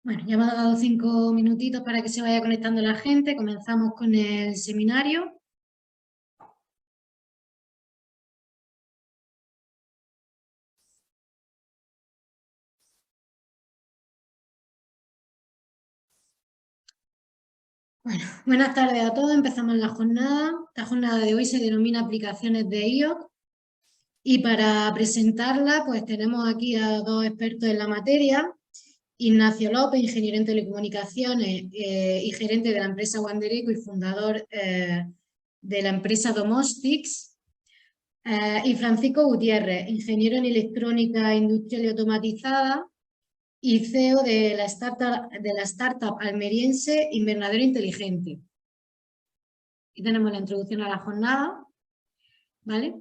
Bueno, ya hemos dado 5 minutitos para que se vaya conectando la gente. Comenzamos con el seminario. Bueno, buenas tardes a todos. Empezamos la jornada. Esta jornada de hoy se denomina Aplicaciones de IoT. Y para presentarla, pues tenemos aquí a dos expertos en la materia. Ignacio López, ingeniero en telecomunicaciones y gerente de la empresa Wandereco y fundador de la empresa Domostics. Y Francisco Gutiérrez, ingeniero en electrónica industrial y automatizada y CEO de la startup almeriense Invernadero Inteligente. Aquí tenemos la introducción a la jornada, ¿vale?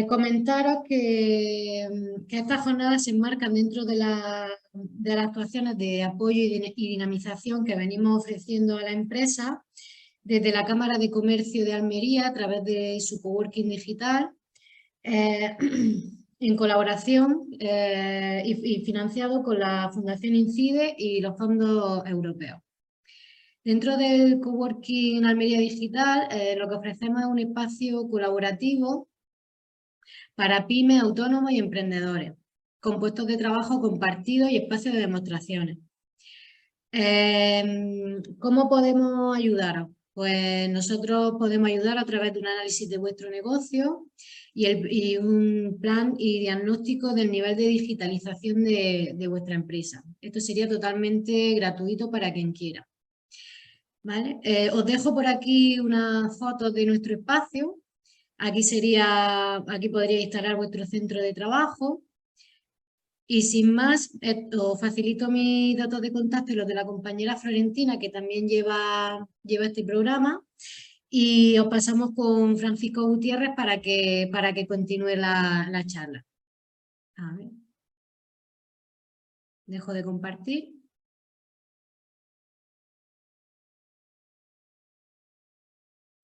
Comentaros que estas jornadas se enmarcan dentro de las actuaciones de apoyo y dinamización que venimos ofreciendo a la empresa desde la Cámara de Comercio de Almería a través de su coworking digital, en colaboración y financiado con la Fundación INCIDE y los fondos europeos. Dentro del coworking Almería Digital, lo que ofrecemos es un espacio colaborativo para pymes, autónomos y emprendedores, con puestos de trabajo compartidos y espacios de demostraciones. ¿Cómo podemos ayudaros? Pues nosotros podemos ayudar a través de un análisis de vuestro negocio y un plan y diagnóstico del nivel de digitalización de vuestra empresa. Esto sería totalmente gratuito para quien quiera. ¿Vale? Os dejo por aquí unas fotos de nuestro espacio. Aquí podríais instalar vuestro centro de trabajo. Y sin más, os facilito mis datos de contacto y los de la compañera Florentina, que también lleva este programa. Y os pasamos con Francisco Gutiérrez para que continúe la charla. A ver. Dejo de compartir.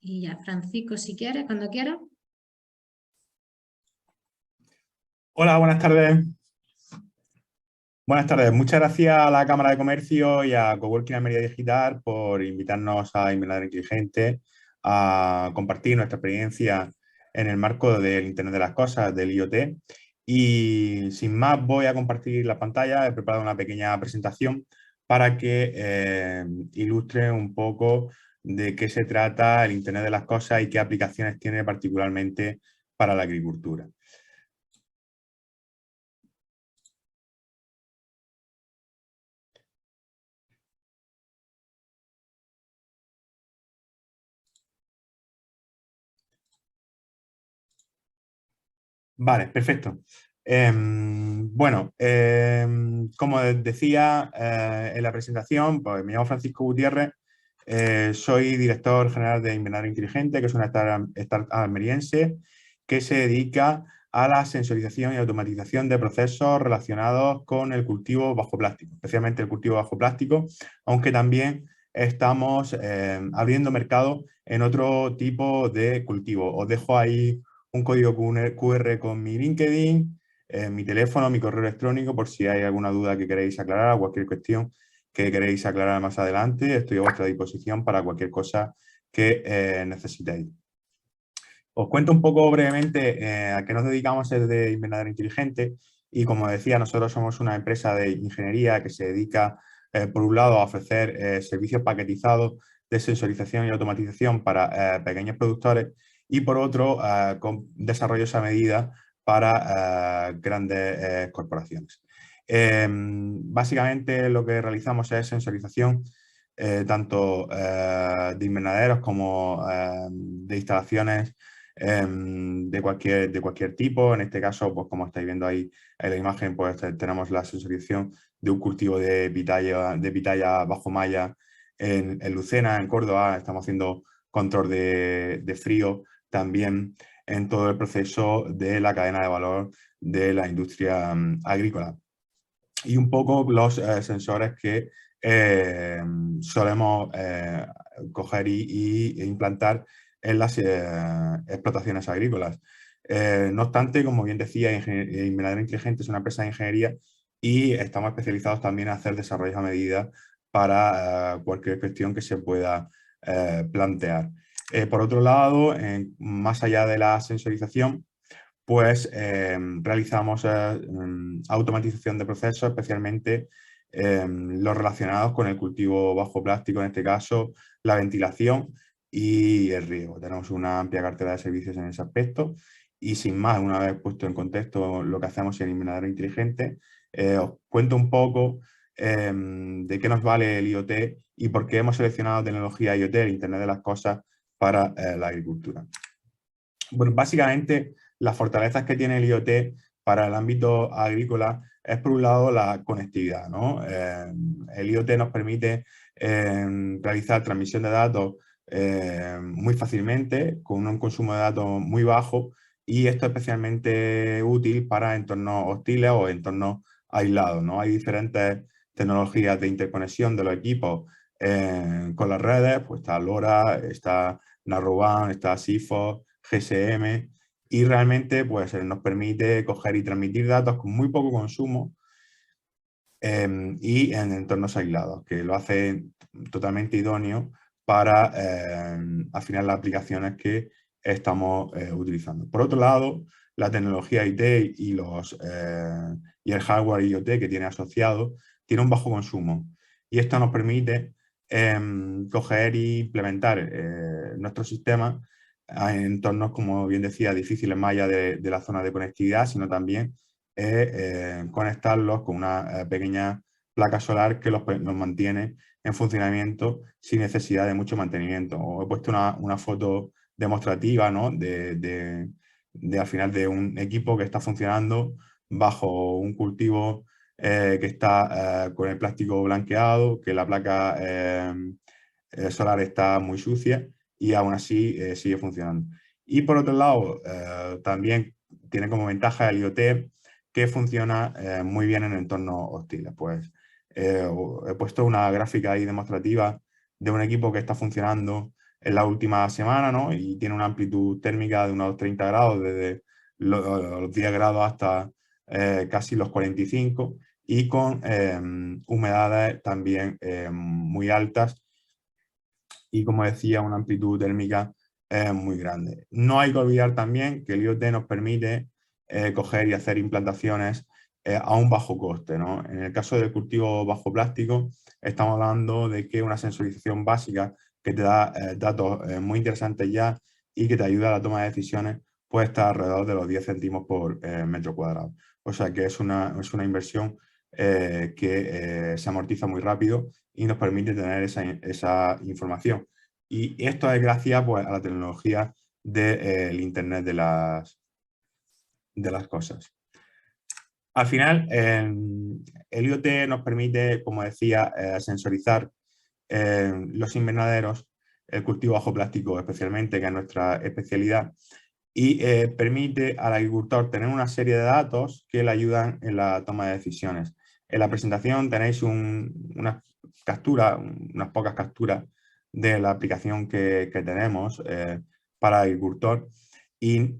Y ya, Francisco, si quieres, cuando quieras. Hola, buenas tardes. Buenas tardes. Muchas gracias a la Cámara de Comercio y a Coworking Almería Digital por invitarnos a Invernadero Inteligente a compartir nuestra experiencia en el marco del Internet de las Cosas, del IoT. Y sin más, voy a compartir la pantalla. He preparado una pequeña presentación para que ilustre un poco de qué se trata el Internet de las Cosas y qué aplicaciones tiene particularmente para la agricultura. Vale, perfecto. Como decía en la presentación, pues me llamo Francisco Gutiérrez, soy director general de Invernadero Inteligente, que es una startup almeriense que se dedica a la sensorización y automatización de procesos relacionados con el cultivo bajo plástico, especialmente el cultivo bajo plástico, aunque también estamos abriendo mercado en otro tipo de cultivo. Os dejo ahí un código QR con mi LinkedIn, mi teléfono, mi correo electrónico, por si hay alguna duda que queréis aclarar o cualquier cuestión que queréis aclarar más adelante. Estoy a vuestra disposición para cualquier cosa que necesitéis. Os cuento un poco brevemente a qué nos dedicamos desde Invernadero Inteligente y, como decía, nosotros somos una empresa de ingeniería que se dedica, por un lado, a ofrecer servicios paquetizados de sensorización y automatización para pequeños productores y, por otro, con desarrollos a medida para grandes corporaciones. Básicamente lo que realizamos es sensorización tanto de invernaderos como de instalaciones de cualquier tipo. En este caso, pues como estáis viendo ahí en la imagen, pues tenemos la sensorización de un cultivo de pitaya bajo malla en Lucena, en Córdoba. Estamos haciendo control de frío también en todo el proceso de la cadena de valor de la industria agrícola. Y un poco los sensores que solemos coger e implantar en las explotaciones agrícolas. No obstante, como bien decía, Invernadero Inteligente es una empresa de ingeniería y estamos especializados también en hacer desarrollos a medida para cualquier cuestión que se pueda plantear. Por otro lado, más allá de la sensorización, pues realizamos automatización de procesos, especialmente los relacionados con el cultivo bajo plástico, en este caso la ventilación y el riego. Tenemos una amplia cartera de servicios en ese aspecto y sin más, una vez puesto en contexto lo que hacemos en Invernadero Inteligente, os cuento un poco de qué nos vale el IoT y por qué hemos seleccionado tecnología IoT, el Internet de las Cosas, para la agricultura. Bueno, básicamente las fortalezas que tiene el IoT para el ámbito agrícola es, por un lado, la conectividad, ¿no? El IoT nos permite realizar transmisión de datos muy fácilmente, con un consumo de datos muy bajo, y esto es especialmente útil para entornos hostiles o entornos aislados, ¿no? Hay diferentes tecnologías de interconexión de los equipos con las redes, pues está LoRa, está Narrowband, está Sigfox, GSM, y realmente pues, nos permite coger y transmitir datos con muy poco consumo y en entornos aislados, que lo hace totalmente idóneo para afinar las aplicaciones que estamos utilizando. Por otro lado, la tecnología IT y el hardware IoT que tiene asociado tiene un bajo consumo, y esto nos permite coger e implementar nuestro sistema en entornos, como bien decía, difíciles más allá de la zona de conectividad, sino también conectarlos con una pequeña placa solar que los mantiene en funcionamiento sin necesidad de mucho mantenimiento. Os he puesto una foto demostrativa, ¿no? Al final de un equipo que está funcionando bajo un cultivo que está con el plástico blanqueado, que la placa solar está muy sucia y aún así sigue funcionando. Y por otro lado, también tiene como ventaja el IoT que funciona muy bien en entornos hostiles. Pues he puesto una gráfica ahí demostrativa de un equipo que está funcionando en la última semana, ¿no? Y tiene una amplitud térmica de unos 30 grados, desde los 10 grados hasta casi los 45, y con humedades también muy altas y, como decía, una amplitud térmica muy grande. No hay que olvidar también que el IoT nos permite coger y hacer implantaciones a un bajo coste, ¿no? En el caso del cultivo bajo plástico, estamos hablando de que una sensorización básica que te da datos muy interesantes ya y que te ayuda a la toma de decisiones puede estar alrededor de los 10 céntimos por metro cuadrado. O sea que es una inversión que se amortiza muy rápido y nos permite tener esa información. Y esto es gracias, pues, a la tecnología del Internet de las cosas. Al final, el IoT nos permite, como decía, sensorizar los invernaderos, el cultivo bajo plástico especialmente, que es nuestra especialidad, y permite al agricultor tener una serie de datos que le ayudan en la toma de decisiones. En la presentación tenéis unas pocas capturas de la aplicación que tenemos para el agricultor. Y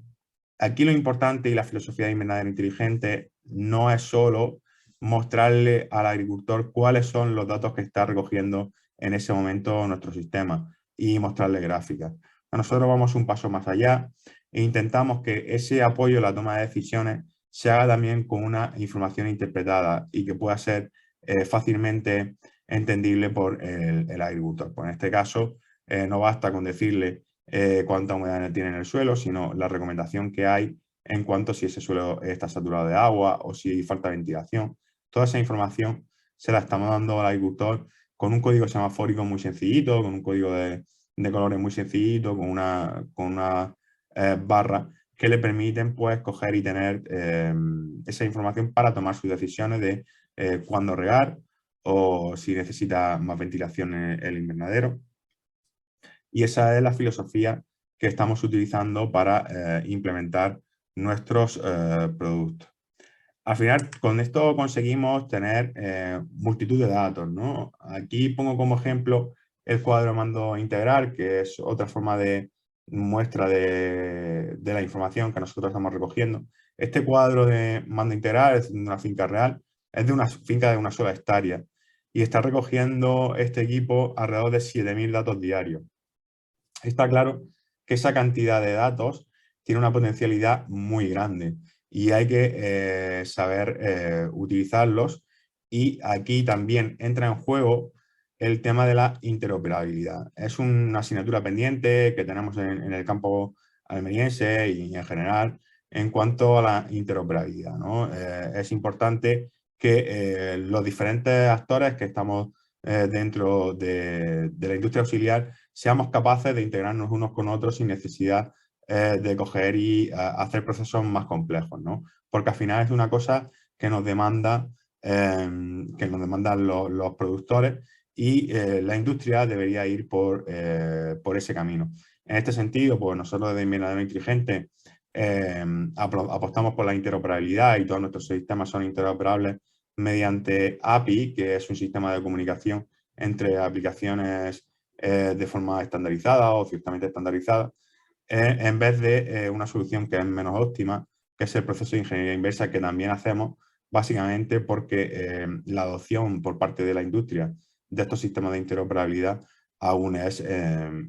aquí lo importante, y la filosofía de Invernadero Inteligente, no es solo mostrarle al agricultor cuáles son los datos que está recogiendo en ese momento nuestro sistema y mostrarle gráficas. Nosotros vamos un paso más allá e intentamos que ese apoyo a la toma de decisiones se haga también con una información interpretada y que pueda ser fácilmente entendible por el agricultor. Pues en este caso, no basta con decirle cuánta humedad tiene en el suelo, sino la recomendación que hay en cuanto a si ese suelo está saturado de agua o si falta ventilación. Toda esa información se la estamos dando al agricultor con un código semafórico muy sencillito, con un código de colores muy sencillito, con una barra que le permiten, pues, coger y tener esa información para tomar sus decisiones de cuándo regar o si necesita más ventilación en el invernadero. Y esa es la filosofía que estamos utilizando para implementar nuestros productos. Al final, con esto conseguimos tener multitud de datos, ¿no? Aquí pongo como ejemplo el cuadro de mando integral, que es otra forma de muestra de la información que nosotros estamos recogiendo. Este cuadro de mando integral es una finca real, es de una finca de una sola hectárea y está recogiendo este equipo alrededor de 7.000 datos diarios. Está claro que esa cantidad de datos tiene una potencialidad muy grande y hay que saber utilizarlos, y aquí también entra en juego el tema de la interoperabilidad. Es una asignatura pendiente que tenemos en el campo almeriense y en general en cuanto a la interoperabilidad, ¿no? Es importante que los diferentes actores que estamos dentro de la industria auxiliar seamos capaces de integrarnos unos con otros sin necesidad de coger y hacer procesos más complejos, ¿no? Porque al final es una cosa que nos demanda, que nos demandan los productores, y la industria debería ir por ese camino. En este sentido, pues nosotros desde Invernadero Inteligente apostamos por la interoperabilidad, y todos nuestros sistemas son interoperables mediante API, que es un sistema de comunicación entre aplicaciones de forma estandarizada o ciertamente estandarizada, en vez de una solución que es menos óptima, que es el proceso de ingeniería inversa, que también hacemos básicamente porque la adopción por parte de la industria de estos sistemas de interoperabilidad aún es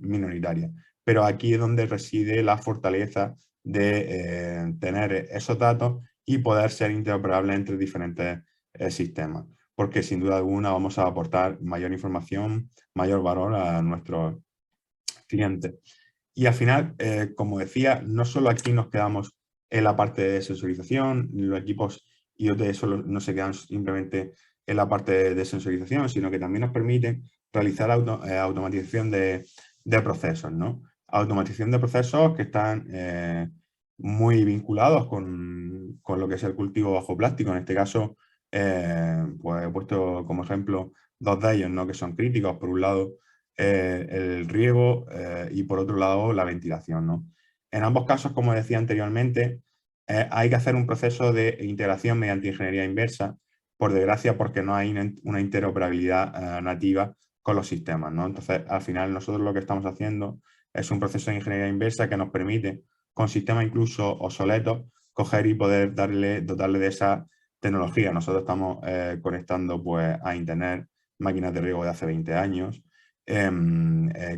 minoritaria. Pero aquí es donde reside la fortaleza de tener esos datos y poder ser interoperables entre diferentes sistemas, porque sin duda alguna vamos a aportar mayor información, mayor valor a nuestros clientes. Y al final, como decía, no solo aquí nos quedamos en la parte de sensorización, los equipos IoT solo no se quedan simplemente en la parte de sensorización, sino que también nos permiten realizar automatización de procesos, ¿no? Automatización de procesos que están muy vinculados con lo que es el cultivo bajo plástico. En este caso, pues he puesto como ejemplo dos de ellos, ¿no? Que son críticos. Por un lado, el riego y por otro lado la ventilación, ¿no? En ambos casos, como decía anteriormente, hay que hacer un proceso de integración mediante ingeniería inversa, por desgracia, porque no hay una interoperabilidad nativa con los sistemas, ¿no? Entonces, al final, nosotros lo que estamos haciendo es un proceso de ingeniería inversa que nos permite, con sistemas incluso obsoletos, coger y poder dotarle de esa tecnología. Nosotros estamos conectando pues, a Internet máquinas de riego de hace 20 años,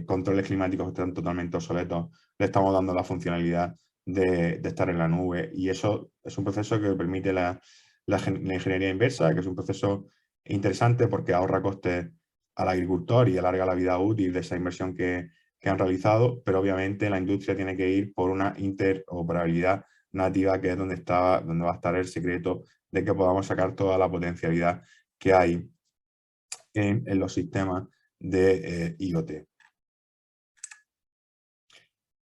controles climáticos que están totalmente obsoletos, le estamos dando la funcionalidad de estar en la nube, y eso es un proceso que permite la ingeniería inversa, que es un proceso interesante porque ahorra costes al agricultor y alarga la vida útil de esa inversión que han realizado, pero obviamente la industria tiene que ir por una interoperabilidad nativa, que es donde va a estar el secreto de que podamos sacar toda la potencialidad que hay en los sistemas de IoT.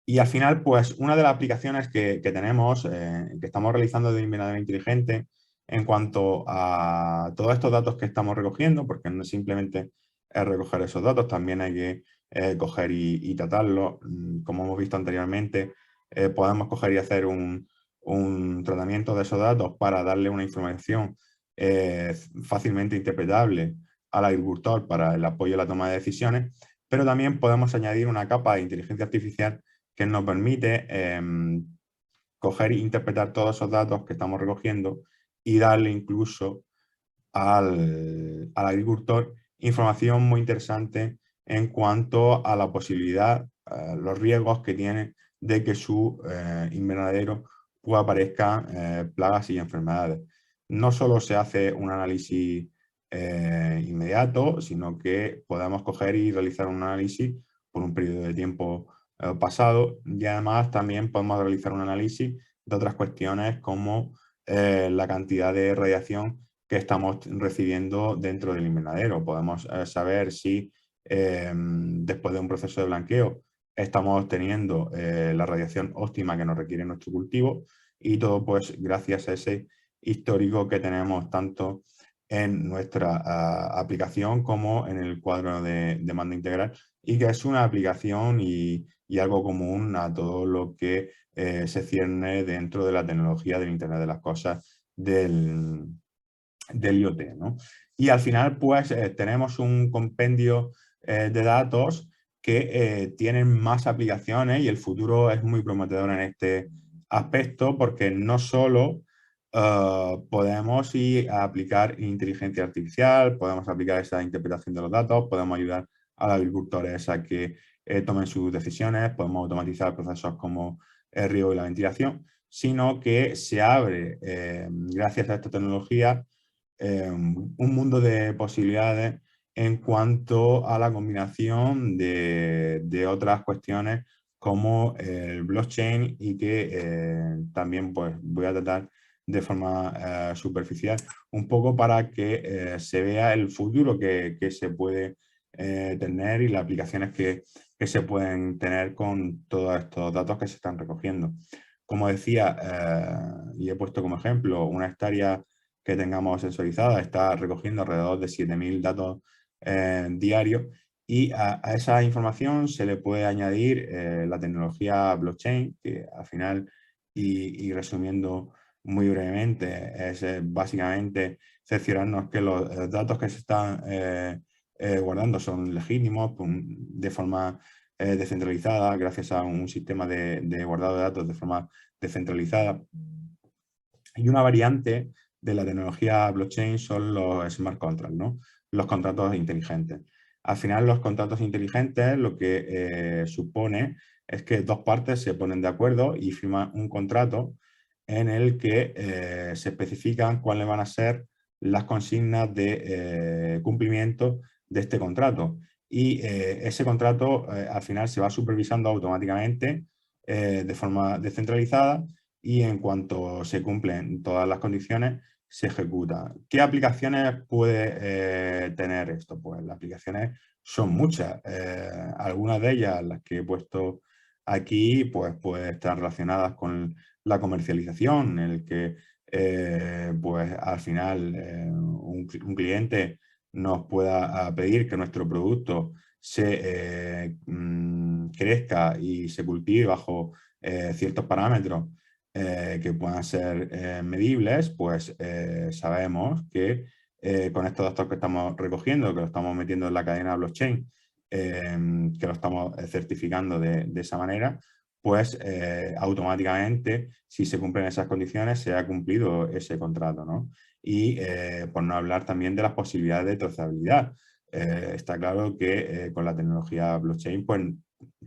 Y al final, pues una de las aplicaciones que tenemos, que estamos realizando de Invernadero Inteligente, en cuanto a todos estos datos que estamos recogiendo, porque no es simplemente recoger esos datos, también hay que coger y tratarlos. Como hemos visto anteriormente, podemos coger y hacer un tratamiento de esos datos para darle una información fácilmente interpretable al agricultor para el apoyo a la toma de decisiones, pero también podemos añadir una capa de inteligencia artificial que nos permite coger e interpretar todos esos datos que estamos recogiendo y darle incluso al agricultor información muy interesante en cuanto a la posibilidad, los riesgos que tiene de que su invernadero pues aparezcan plagas y enfermedades. No solo se hace un análisis inmediato, sino que podemos coger y realizar un análisis por un periodo de tiempo pasado, y además también podemos realizar un análisis de otras cuestiones como la cantidad de radiación que estamos recibiendo dentro del invernadero. Podemos saber si después de un proceso de blanqueo estamos teniendo la radiación óptima que nos requiere nuestro cultivo, y todo pues gracias a ese histórico que tenemos tanto en nuestra aplicación como en el cuadro de mando integral, y que es una aplicación y algo común a todo lo que se cierne dentro de la tecnología del Internet de las Cosas del IoT, ¿no? Y al final, pues, tenemos un compendio de datos que tienen más aplicaciones, y el futuro es muy prometedor en este aspecto, porque no solo podemos ir a aplicar inteligencia artificial, podemos aplicar esa interpretación de los datos, podemos ayudar a los agricultores a que tomen sus decisiones, podemos automatizar procesos como el riego y la ventilación, sino que se abre, gracias a esta tecnología, un mundo de posibilidades en cuanto a la combinación de otras cuestiones como el blockchain y que también pues, voy a tratar de forma superficial, un poco para que se vea el futuro que se puede tener y las aplicaciones que se pueden tener con todos estos datos que se están recogiendo. Como decía, y he puesto como ejemplo, una hectárea que tengamos sensorizada está recogiendo alrededor de 7.000 datos diarios y a esa información se le puede añadir la tecnología blockchain, que al final, y resumiendo muy brevemente, es básicamente cerciorarnos que los datos que se están guardando son legítimos de forma descentralizada, gracias a un sistema de guardado de datos de forma descentralizada. Y una variante de la tecnología blockchain son los smart contracts, ¿no? Los contratos inteligentes. Al final, los contratos inteligentes lo que supone es que dos partes se ponen de acuerdo y firman un contrato en el que se especifican cuáles van a ser las consignas de cumplimiento de este contrato. Y ese contrato al final se va supervisando automáticamente de forma descentralizada y en cuanto se cumplen todas las condiciones se ejecuta. ¿Qué aplicaciones puede tener esto? Pues las aplicaciones son muchas. Algunas de ellas, las que he puesto aquí, pues pueden estar relacionadas con la comercialización, en el que pues al final un cliente nos pueda pedir que nuestro producto se crezca y se cultive bajo ciertos parámetros que puedan ser medibles, pues sabemos que con estos datos que estamos recogiendo, que lo estamos metiendo en la cadena blockchain, que lo estamos certificando de esa manera, pues automáticamente, si se cumplen esas condiciones, se ha cumplido ese contrato, ¿no? Y por no hablar también de las posibilidades de trazabilidad. Está claro que con la tecnología blockchain, pues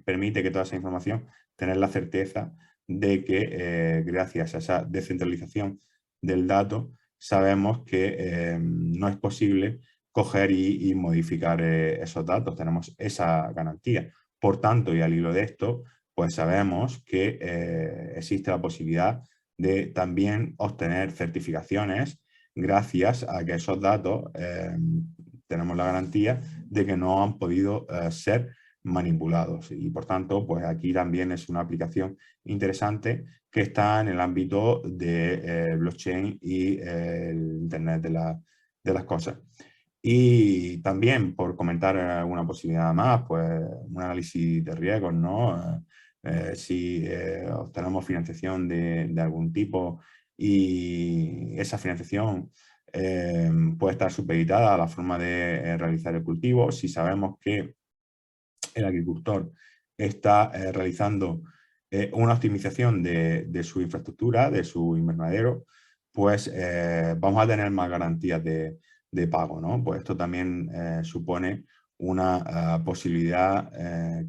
permite que toda esa información, tener la certeza de que gracias a esa descentralización del dato, sabemos que no es posible coger y modificar esos datos, tenemos esa garantía. Por tanto, y al hilo de esto, pues sabemos que existe la posibilidad de también obtener certificaciones gracias a que esos datos tenemos la garantía de que no han podido ser manipulados. Y por tanto, pues aquí también es una aplicación interesante que está en el ámbito de blockchain y el Internet de las cosas. Y también, por comentar alguna posibilidad más, pues un análisis de riesgos, ¿no? Si obtenemos financiación de algún tipo y esa financiación puede estar supeditada a la forma de realizar el cultivo, si sabemos que el agricultor está realizando una optimización de su infraestructura, de su invernadero, pues vamos a tener más garantías de pago, ¿no? Pues esto también supone una posibilidad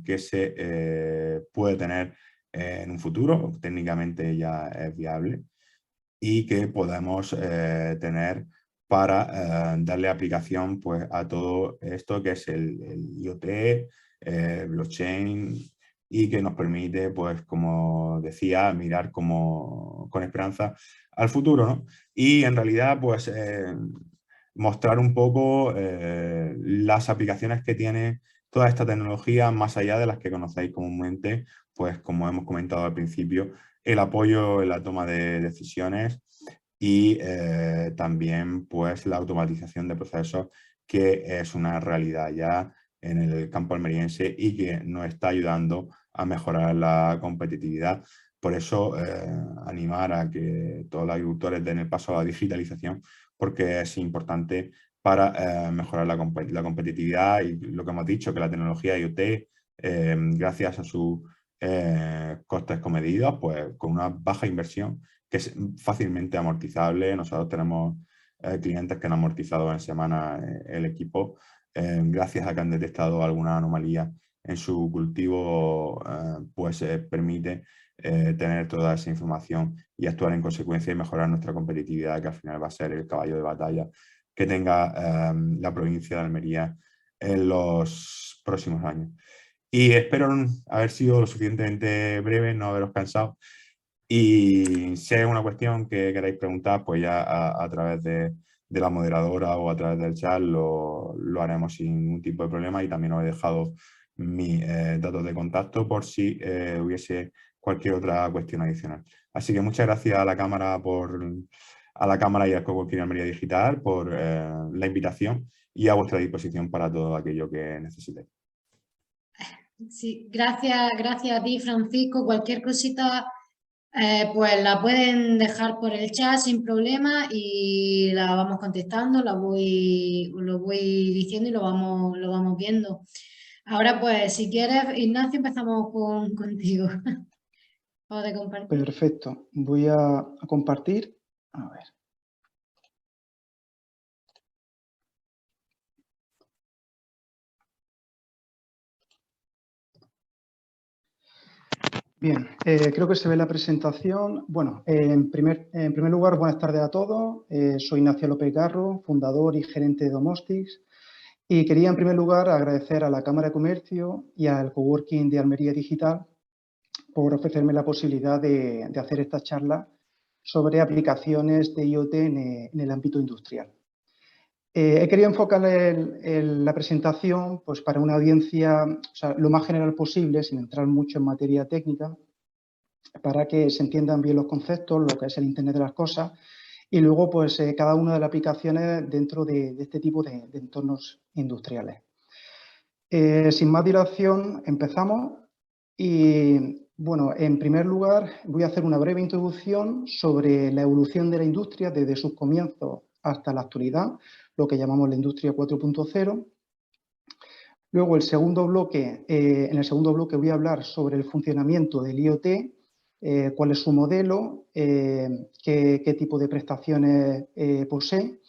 que se puede tener en un futuro, técnicamente ya es viable, y que podemos tener para darle aplicación pues, a todo esto que es el IoT, blockchain, y que nos permite, pues como decía, mirar con esperanza al futuro, ¿no? Y en realidad, pues mostrar un poco las aplicaciones que tiene toda esta tecnología más allá de las que conocéis comúnmente, pues como hemos comentado al principio, el apoyo en la toma de decisiones y también pues la automatización de procesos, que es una realidad ya en el campo almeriense y que nos está ayudando a mejorar la competitividad. Por eso animar a que todos los agricultores den el paso a la digitalización, porque es importante para mejorar la competitividad y lo que hemos dicho, que la tecnología IoT, gracias a sus costes comedidos, pues con una baja inversión que es fácilmente amortizable. Nosotros tenemos clientes que han amortizado en semana el equipo gracias a que han detectado alguna anomalía en su cultivo, pues permite tener toda esa información y actuar en consecuencia y mejorar nuestra competitividad, que al final va a ser el caballo de batalla que tenga la provincia de Almería en los próximos años. Y espero haber sido lo suficientemente breve, no haberos cansado. Y si hay una cuestión que queráis preguntar, pues ya a través de la moderadora o a través del chat lo haremos sin ningún tipo de problema. Y también os he dejado mis datos de contacto por si hubiese cualquier otra cuestión adicional. Así que muchas gracias a la cámara y al Coworking Almería Digital por la invitación y a vuestra disposición para todo aquello que necesitéis. Sí, gracias a ti, Francisco. Cualquier cosita, pues la pueden dejar por el chat sin problema y la vamos contestando, lo voy diciendo y lo vamos viendo. Ahora, pues, si quieres, Ignacio, empezamos contigo. Vamos a compartir. Perfecto. Voy a compartir. A ver. Bien, creo que se ve la presentación. Bueno, en primer lugar, buenas tardes a todos. Soy Ignacio López Garro, fundador y gerente de Domostics. Y quería, en primer lugar, agradecer a la Cámara de Comercio y al Coworking de Almería Digital por ofrecerme la posibilidad de hacer esta charla sobre aplicaciones de IoT en el ámbito industrial. He querido enfocar la presentación pues, para una audiencia lo más general posible, sin entrar mucho en materia técnica, para que se entiendan bien los conceptos, lo que es el Internet de las cosas, y luego pues, cada una de las aplicaciones dentro de este tipo de entornos industriales. Sin más dilación, empezamos. Y bueno, en primer lugar, voy a hacer una breve introducción sobre la evolución de la industria desde sus comienzos hasta la actualidad, lo que llamamos la industria 4.0. Luego, en el segundo bloque voy a hablar sobre el funcionamiento del IoT, cuál es su modelo, qué tipo de prestaciones posee.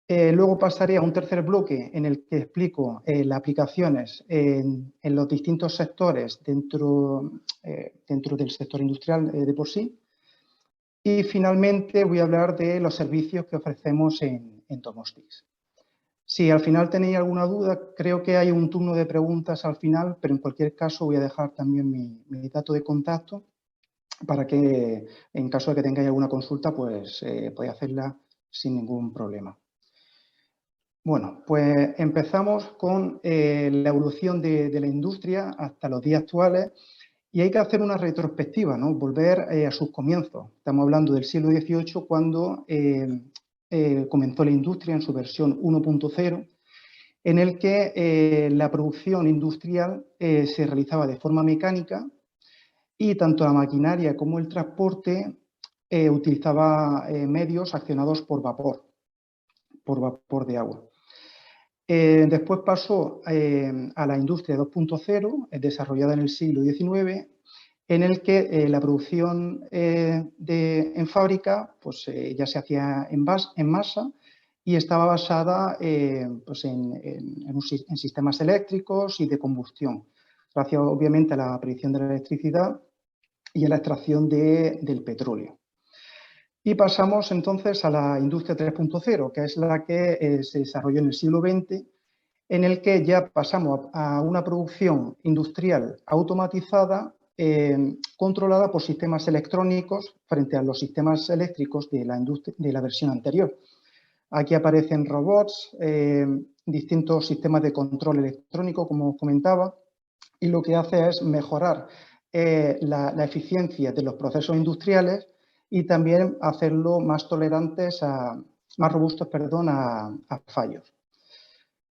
Luego pasaré a un tercer bloque en el que explico las aplicaciones en los distintos sectores dentro del sector industrial de por sí. Y finalmente voy a hablar de los servicios que ofrecemos en Domostics. Si al final tenéis alguna duda, creo que hay un turno de preguntas al final, pero en cualquier caso voy a dejar también mi dato de contacto para que en caso de que tengáis alguna consulta, pues podáis hacerla sin ningún problema. Bueno, pues empezamos con la evolución de la industria hasta los días actuales y hay que hacer una retrospectiva, ¿no? Volver a sus comienzos. Estamos hablando del siglo XVIII cuando comenzó la industria en su versión 1.0, en el que la producción industrial se realizaba de forma mecánica y tanto la maquinaria como el transporte utilizaba medios accionados por vapor de agua. Después pasó a la industria 2.0, desarrollada en el siglo XIX, en el que la producción en fábrica pues, ya se hacía en masa y estaba basada pues en sistemas eléctricos y de combustión, gracias obviamente a la aparición de la electricidad y a la extracción del petróleo. Y pasamos entonces a la industria 3.0, que es la que se desarrolló en el siglo XX, en el que ya pasamos a una producción industrial automatizada, controlada por sistemas electrónicos frente a los sistemas eléctricos de la versión anterior. Aquí aparecen robots, distintos sistemas de control electrónico, como os comentaba, y lo que hace es mejorar la eficiencia de los procesos industriales y también hacerlo más tolerantes, más robustos, a fallos.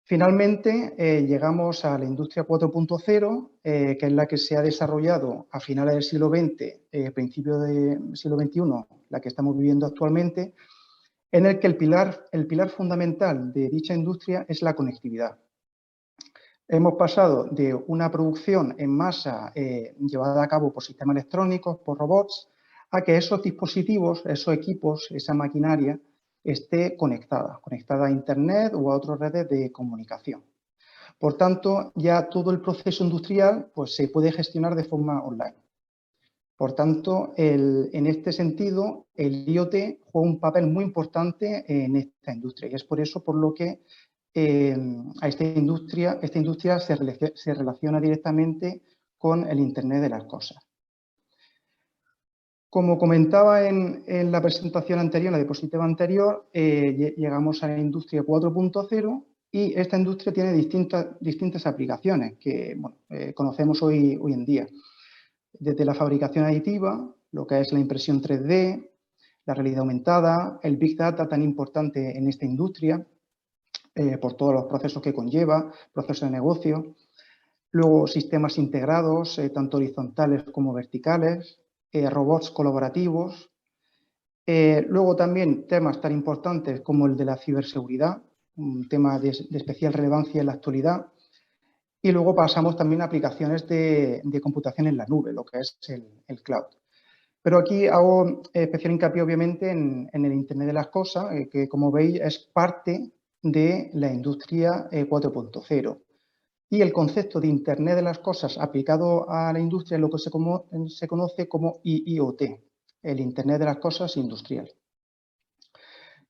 Finalmente, llegamos a la industria 4.0, que es la que se ha desarrollado a finales del siglo XX, principios del siglo XXI, la que estamos viviendo actualmente, en el que el pilar fundamental de dicha industria es la conectividad. Hemos pasado de una producción en masa llevada a cabo por sistemas electrónicos, por robots, a que esos dispositivos, esos equipos, esa maquinaria esté conectada a Internet o a otras redes de comunicación. Por tanto, ya todo el proceso industrial pues, se puede gestionar de forma online. Por tanto, en este sentido, el IoT juega un papel muy importante en esta industria y es por eso por lo que a esta industria se relaciona directamente con el Internet de las cosas. Como comentaba en la presentación anterior, en la diapositiva anterior, llegamos a la industria 4.0 y esta industria tiene distintas aplicaciones que bueno, conocemos hoy en día. Desde la fabricación aditiva, lo que es la impresión 3D, la realidad aumentada, el Big Data tan importante en esta industria, por todos los procesos que conlleva, procesos de negocio. Luego sistemas integrados, tanto horizontales como verticales, robots colaborativos. Luego también temas tan importantes como el de la ciberseguridad, un tema de especial relevancia en la actualidad. Y luego pasamos también a aplicaciones de computación en la nube, lo que es el cloud. Pero aquí hago especial hincapié, obviamente, en el Internet de las cosas, que como veis es parte de la industria 4.0. Y el concepto de Internet de las cosas aplicado a la industria es lo que se conoce como IoT, el Internet de las cosas industrial.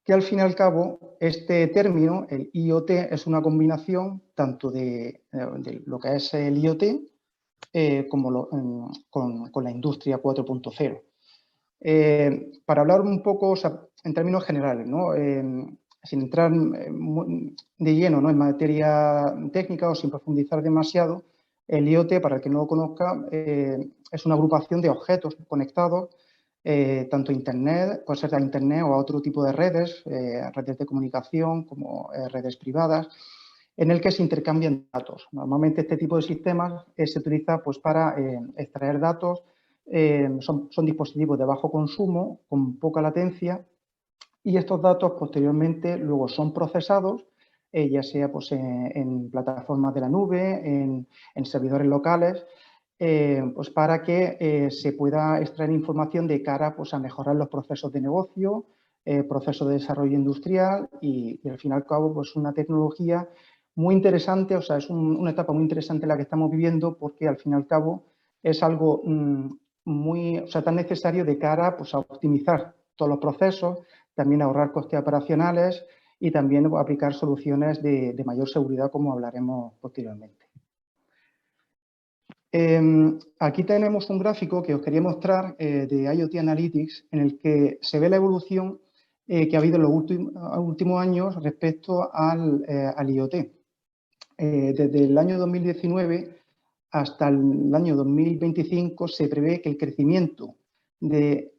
Que al fin y al cabo, este término, el IoT, es una combinación tanto de lo que es el IoT como con la industria 4.0. Para hablar un poco, o sea, en términos generales, ¿no? Sin entrar de lleno, ¿no?, en materia técnica o sin profundizar demasiado, el IoT, para el que no lo conozca, es una agrupación de objetos conectados, tanto a Internet, puede ser a Internet o a otro tipo de redes, redes de comunicación como redes privadas, en el que se intercambian datos. Normalmente este tipo de sistemas se utiliza pues, para extraer datos. Son dispositivos de bajo consumo, con poca latencia, y estos datos posteriormente luego son procesados, ya sea pues, en plataformas de la nube, en servidores locales, pues para que se pueda extraer información de cara pues, a mejorar los procesos de negocio, procesos de desarrollo industrial y al fin y al cabo pues, una tecnología muy interesante, o sea, es una etapa muy interesante la que estamos viviendo porque al fin y al cabo es algo tan necesario de cara pues, a optimizar todos los procesos, también ahorrar costes operacionales y también aplicar soluciones de mayor seguridad, como hablaremos posteriormente. Aquí tenemos un gráfico que os quería mostrar de IoT Analytics, en el que se ve la evolución que ha habido en los últimos años respecto al IoT. Desde el año 2019 hasta el año 2025 se prevé que el crecimiento de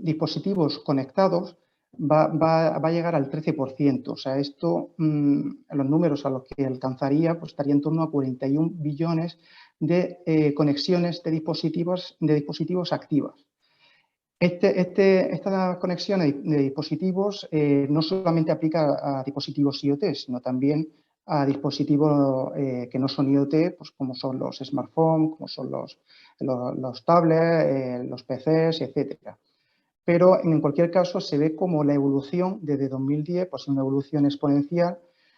dispositivos conectados va a llegar al 13%. O sea, esto, los números a los que alcanzaría, pues estaría en torno a 41 billones de conexiones de dispositivos activas. Estas conexiones de dispositivos no solamente aplica a dispositivos IoT, sino también a dispositivos que no son IoT, pues como son los smartphones, como son los tablets, los PCs, etcétera. Pero en cualquier caso se ve como la evolución desde 2010, pues una evolución exponencial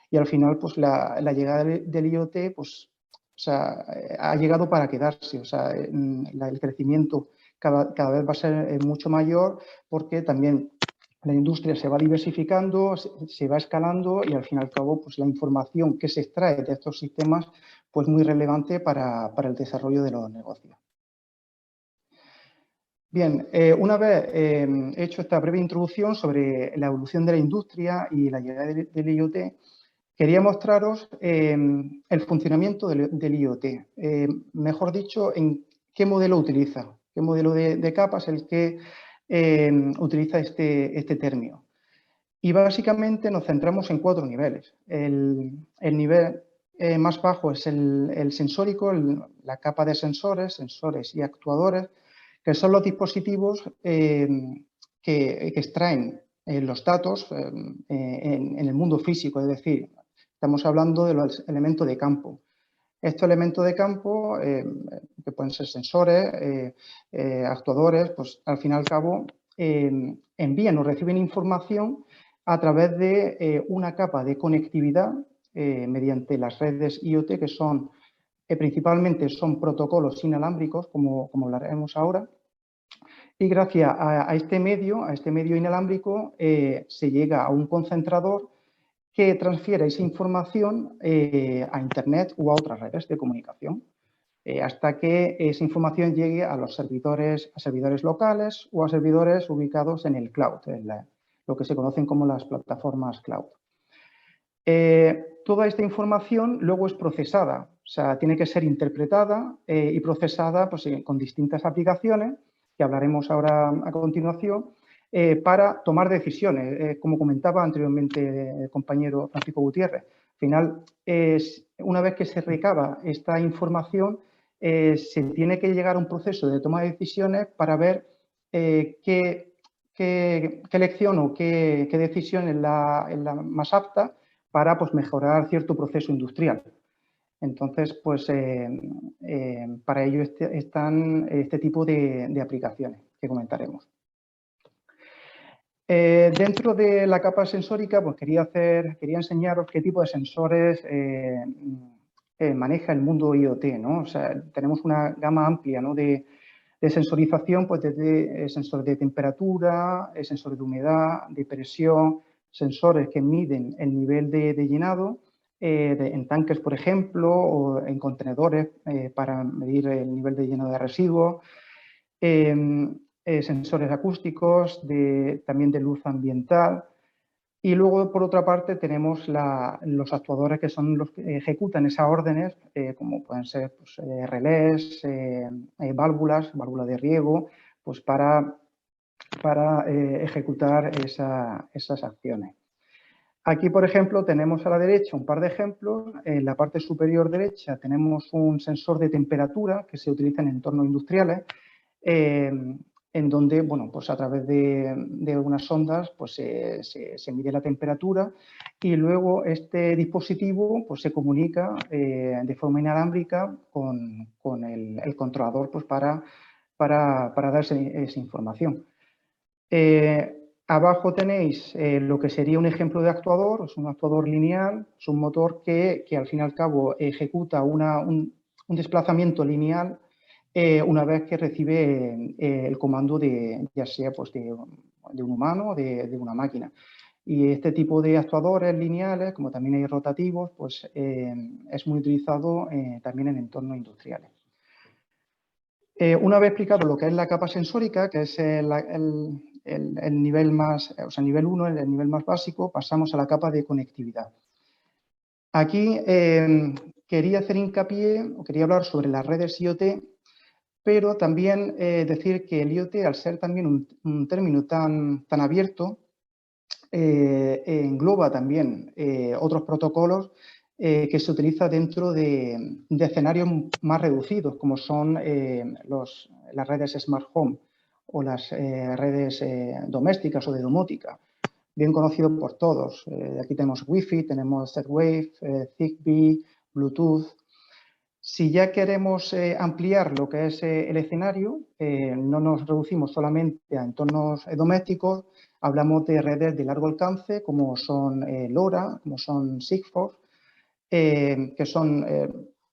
y al final pues la llegada del IoT pues, o sea, ha llegado para quedarse, o sea, el crecimiento cada vez va a ser mucho mayor porque también la industria se va diversificando, se va escalando y al fin y al cabo pues, la información que se extrae de estos sistemas pues muy relevante para el desarrollo de los negocios. Bien, una vez hecho esta breve introducción sobre la evolución de la industria y la llegada del IoT, quería mostraros el funcionamiento del IoT. Mejor dicho, en qué modelo utiliza, qué modelo de capas es el que utiliza este término. Y básicamente nos centramos en 4 niveles. El nivel más bajo es el sensórico, la capa de sensores y actuadores, que son los dispositivos que extraen los datos en el mundo físico, es decir, estamos hablando de los elementos de campo. Estos elementos de campo, que pueden ser sensores, actuadores, pues al fin y al cabo envían o reciben información a través de una capa de conectividad mediante las redes IoT, que son principalmente son protocolos inalámbricos, como hablaremos ahora. Y gracias a este medio inalámbrico, se llega a un concentrador que transfiere esa información a Internet u a otras redes de comunicación, hasta que esa información llegue a los servidores locales o a servidores ubicados en el cloud, lo que se conocen como las plataformas cloud. Toda esta información luego es procesada, o sea, tiene que ser interpretada y procesada pues, con distintas aplicaciones, que hablaremos ahora a continuación, para tomar decisiones. Como comentaba anteriormente el compañero Francisco Gutiérrez, al final, una vez que se recaba esta información, se tiene que llegar a un proceso de toma de decisiones para ver qué elección o qué decisión es la más apta para pues, mejorar cierto proceso industrial. Entonces, pues para ello están este tipo de aplicaciones que comentaremos. Dentro de la capa sensórica, pues quería enseñaros qué tipo de sensores maneja el mundo IoT, ¿no? O sea, tenemos una gama amplia, ¿no? de sensorización, pues desde sensores de temperatura, sensores de humedad, de presión, sensores que miden el nivel de llenado en tanques, por ejemplo, o en contenedores para medir el nivel de llenado de residuos, sensores acústicos, también de luz ambiental. Y luego, por otra parte, tenemos los actuadores que son los que ejecutan esas órdenes, como pueden ser pues, relés, válvulas de riego, pues para ejecutar esas acciones. Aquí, por ejemplo, tenemos a la derecha un par de ejemplos. En la parte superior derecha tenemos un sensor de temperatura que se utiliza en entornos industriales, en donde, bueno, pues a través de unas sondas pues se mide la temperatura y luego este dispositivo pues se comunica de forma inalámbrica con el controlador pues para dar esa información. Abajo tenéis lo que sería un ejemplo de actuador, es un actuador lineal, es un motor que al fin y al cabo ejecuta un desplazamiento lineal una vez que recibe el comando ya sea pues, de un humano o de una máquina. Y este tipo de actuadores lineales, como también hay rotativos, pues es muy utilizado también en entornos industriales. Una vez explicado lo que es la capa sensórica, que es el nivel más, o sea, nivel 1, el nivel más básico, pasamos a la capa de conectividad. Aquí quería hacer hincapié, o quería hablar sobre las redes IoT, pero también decir que el IoT, al ser también un término tan abierto, engloba también otros protocolos que se utilizan dentro de escenarios más reducidos, como son las redes Smart Home o las redes domésticas o de domótica, bien conocido por todos. Aquí tenemos Wi-Fi, tenemos Z-Wave, Zigbee, Bluetooth. Si ya queremos ampliar lo que es el escenario, no nos reducimos solamente a entornos domésticos, hablamos de redes de largo alcance como son LoRa, como son Sigfox, que son,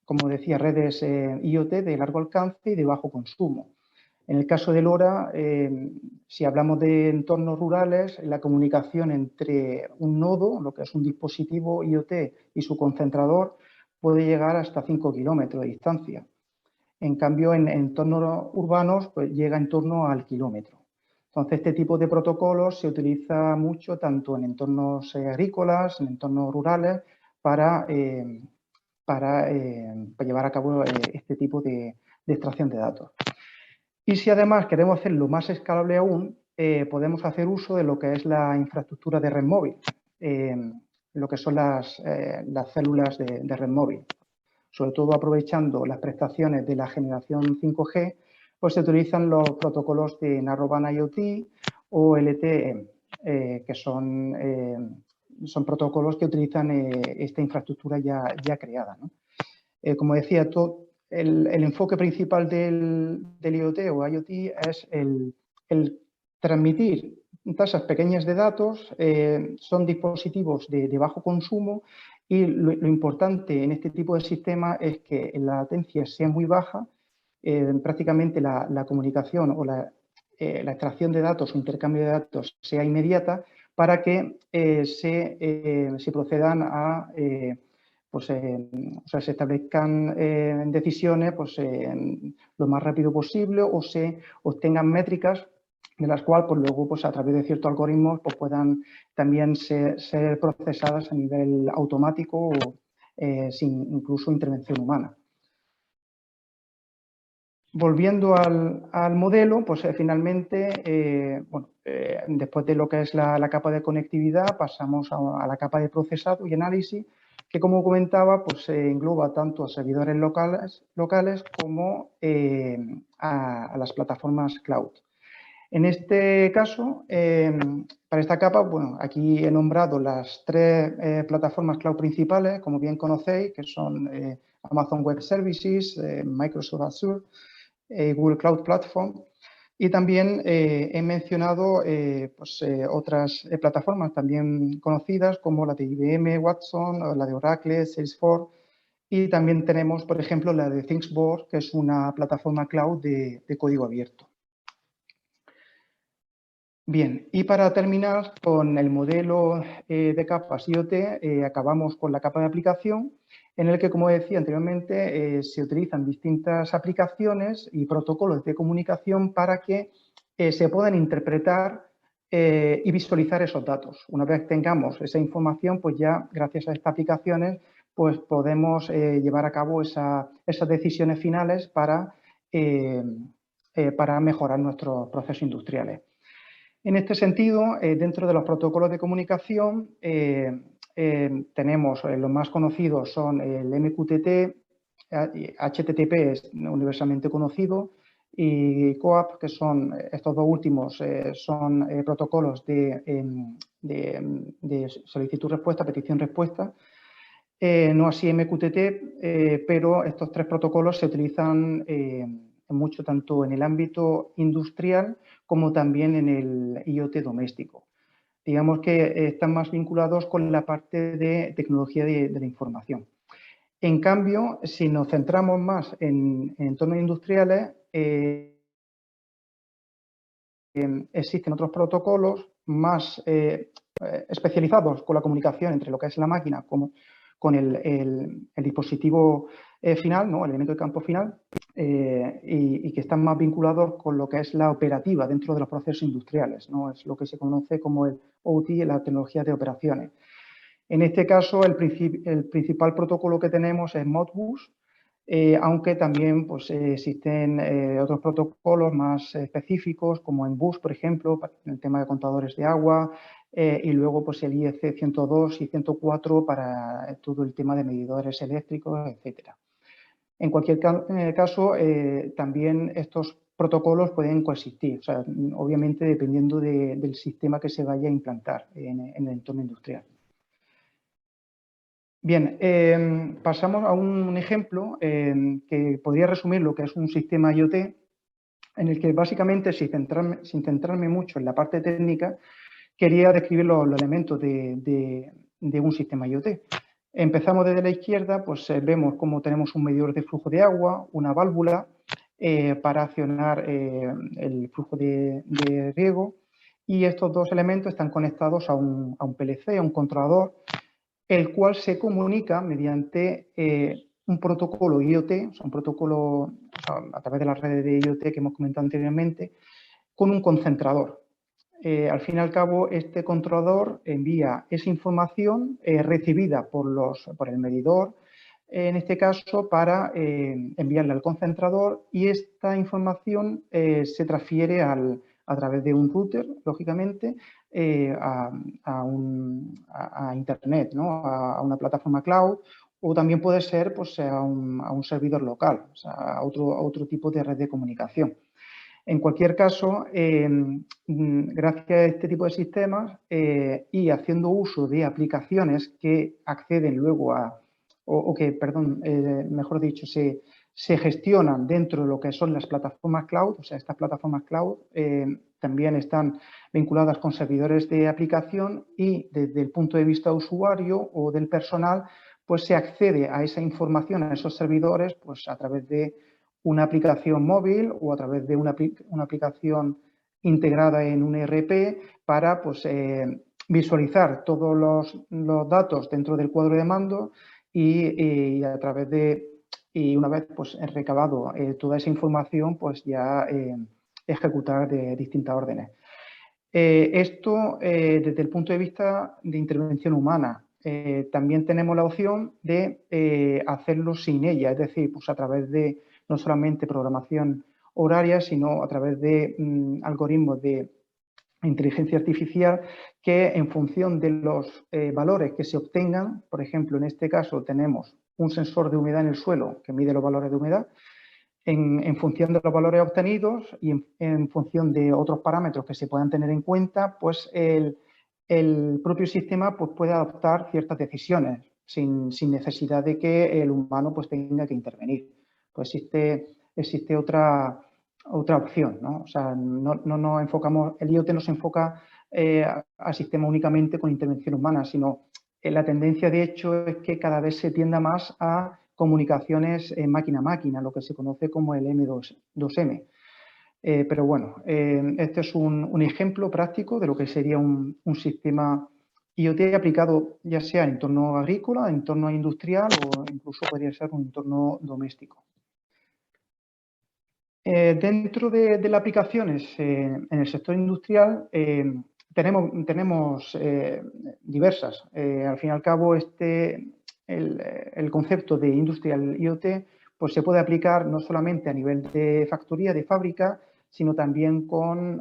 como decía, redes IoT de largo alcance y de bajo consumo. En el caso de LoRa, si hablamos de entornos rurales, la comunicación entre un nodo, lo que es un dispositivo IoT, y su concentrador, puede llegar hasta 5 kilómetros de distancia. En cambio, en entornos urbanos, pues llega en torno al kilómetro. Entonces, este tipo de protocolos se utiliza mucho tanto en entornos agrícolas, en entornos rurales, para llevar a cabo este tipo de extracción de datos. Y si además queremos hacerlo más escalable aún, podemos hacer uso de lo que es la infraestructura de red móvil. Lo que son las células de red móvil. Sobre todo aprovechando las prestaciones de la generación 5G, pues se utilizan los protocolos de Narrowband IoT o LTE, que son protocolos que utilizan esta infraestructura ya creada, ¿no? Como decía, el enfoque principal del IoT o IoT es el transmitir tasas pequeñas de datos, son dispositivos de bajo consumo y lo importante en este tipo de sistemas es que la latencia sea muy baja, prácticamente la comunicación o la extracción de datos o intercambio de datos sea inmediata para que se procedan a o sea, se establezcan decisiones pues, lo más rápido posible o se obtengan métricas de las cuales pues, luego pues, a través de ciertos algoritmos pues, puedan también ser procesadas a nivel automático o sin incluso intervención humana. Volviendo al modelo, pues finalmente, después de lo que es la capa de conectividad, pasamos a la capa de procesado y análisis, que como comentaba, pues engloba tanto a servidores locales como a las plataformas cloud. En este caso, para esta capa, bueno, aquí he nombrado las tres plataformas cloud principales, como bien conocéis, que son Amazon Web Services, Microsoft Azure, Google Cloud Platform, y también he mencionado otras plataformas también conocidas como la de IBM, Watson, o la de Oracle, Salesforce, y también tenemos, por ejemplo, la de ThinkSboard, que es una plataforma cloud de código abierto. Bien, y para terminar con el modelo de capas IoT, acabamos con la capa de aplicación, en el que, como decía anteriormente, se utilizan distintas aplicaciones y protocolos de comunicación para que se puedan interpretar y visualizar esos datos. Una vez tengamos esa información, pues ya gracias a estas aplicaciones, pues podemos llevar a cabo esas decisiones finales para mejorar nuestros procesos industriales. En este sentido, dentro de los protocolos de comunicación, tenemos los más conocidos son el MQTT, HTTP es universalmente conocido, y COAP, que son estos dos últimos, son protocolos de solicitud-respuesta, petición-respuesta. No así MQTT, pero estos tres protocolos se utilizan mucho tanto en el ámbito industrial como también en el IoT doméstico. Digamos que están más vinculados con la parte de tecnología de la información. En cambio, si nos centramos más en entornos industriales, existen otros protocolos más especializados con la comunicación entre lo que es la máquina como con el dispositivo final, ¿no? El elemento de campo final, y que están más vinculados con lo que es la operativa dentro de los procesos industriales, ¿no? Es lo que se conoce como el OT, la tecnología de operaciones. En este caso, el principal protocolo que tenemos es Modbus, aunque también pues, existen otros protocolos más específicos, como en Bus, por ejemplo, en el tema de contadores de agua, y luego pues, el IEC 102 y 104 para todo el tema de medidores eléctricos, etcétera. En cualquier caso, también estos protocolos pueden coexistir, o sea, obviamente dependiendo del sistema que se vaya a implantar en el entorno industrial. Bien, pasamos a un ejemplo que podría resumir lo que es un sistema IoT, en el que básicamente, sin centrarme mucho en la parte técnica, quería describir los elementos de un sistema IoT. Empezamos desde la izquierda, pues vemos cómo tenemos un medidor de flujo de agua, una válvula para accionar el flujo de riego, y estos dos elementos están conectados a un PLC, a un controlador, el cual se comunica mediante un protocolo IoT, o sea, un protocolo a través de las redes de IoT que hemos comentado anteriormente, con un concentrador. Al fin y al cabo, este controlador envía esa información recibida por el medidor, en este caso, para enviarla al concentrador, y esta información se transfiere a través de un router, lógicamente, a Internet, ¿no? A una plataforma cloud, o también puede ser pues, a un servidor local, o sea, a otro tipo de red de comunicación. En cualquier caso, gracias a este tipo de sistemas y haciendo uso de aplicaciones que acceden luego a mejor dicho, se gestionan dentro de lo que son las plataformas cloud. O sea, estas plataformas cloud también están vinculadas con servidores de aplicación y desde el punto de vista usuario o del personal, pues se accede a esa información, a esos servidores, pues a través de una aplicación móvil o a través de una aplicación integrada en un ERP para pues, visualizar todos los datos dentro del cuadro de mando y a través de, y una vez pues, recabado toda esa información, pues ya ejecutar de distintas órdenes. Esto desde el punto de vista de intervención humana. También tenemos la opción de hacerlo sin ella, es decir, pues a través de no solamente programación horaria, sino a través de algoritmos de inteligencia artificial que en función de los valores que se obtengan, por ejemplo, en este caso tenemos un sensor de humedad en el suelo que mide los valores de humedad, en función de los valores obtenidos y en función de otros parámetros que se puedan tener en cuenta, pues el propio sistema pues, puede adoptar ciertas decisiones sin necesidad de que el humano pues, tenga que intervenir. Pues existe otra opción, ¿no? O sea, no nos enfocamos, el IoT no se enfoca al sistema únicamente con intervención humana, sino la tendencia de hecho es que cada vez se tienda más a comunicaciones máquina a máquina, lo que se conoce como el M2M. Pero bueno, este es un ejemplo práctico de lo que sería un sistema IoT aplicado ya sea en entorno agrícola, en entorno industrial o incluso podría ser un entorno doméstico. Dentro de las aplicaciones en el sector industrial tenemos diversas. Al fin y al cabo, el concepto de Industrial IoT pues se puede aplicar no solamente a nivel de factoría, de fábrica, sino también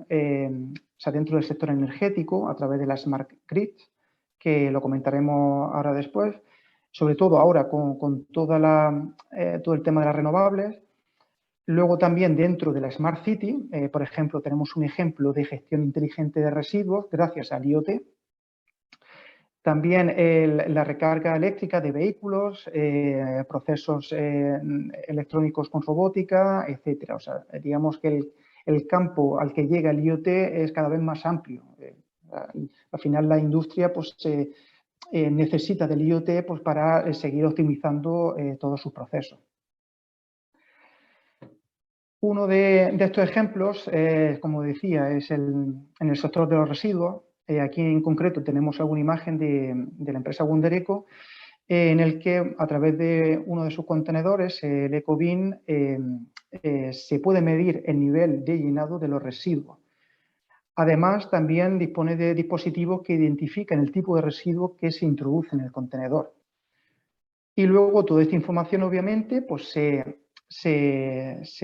dentro del sector energético a través de las Smart Grids, que lo comentaremos ahora después, sobre todo ahora con todo el tema de las renovables. Luego también dentro de la Smart City, por ejemplo, tenemos un ejemplo de gestión inteligente de residuos gracias al IoT. También la recarga eléctrica de vehículos, procesos electrónicos con robótica, etcétera. O sea, digamos que el campo al que llega el IoT es cada vez más amplio. Al final la industria pues, necesita del IoT pues, para seguir optimizando todos sus procesos. Uno de estos ejemplos, como decía, es en el sector de los residuos. Aquí en concreto tenemos alguna imagen de la empresa Wundereco, en el que a través de uno de sus contenedores, el EcoBin, se puede medir el nivel de llenado de los residuos. Además, también dispone de dispositivos que identifican el tipo de residuo que se introduce en el contenedor. Y luego toda esta información, obviamente, pues se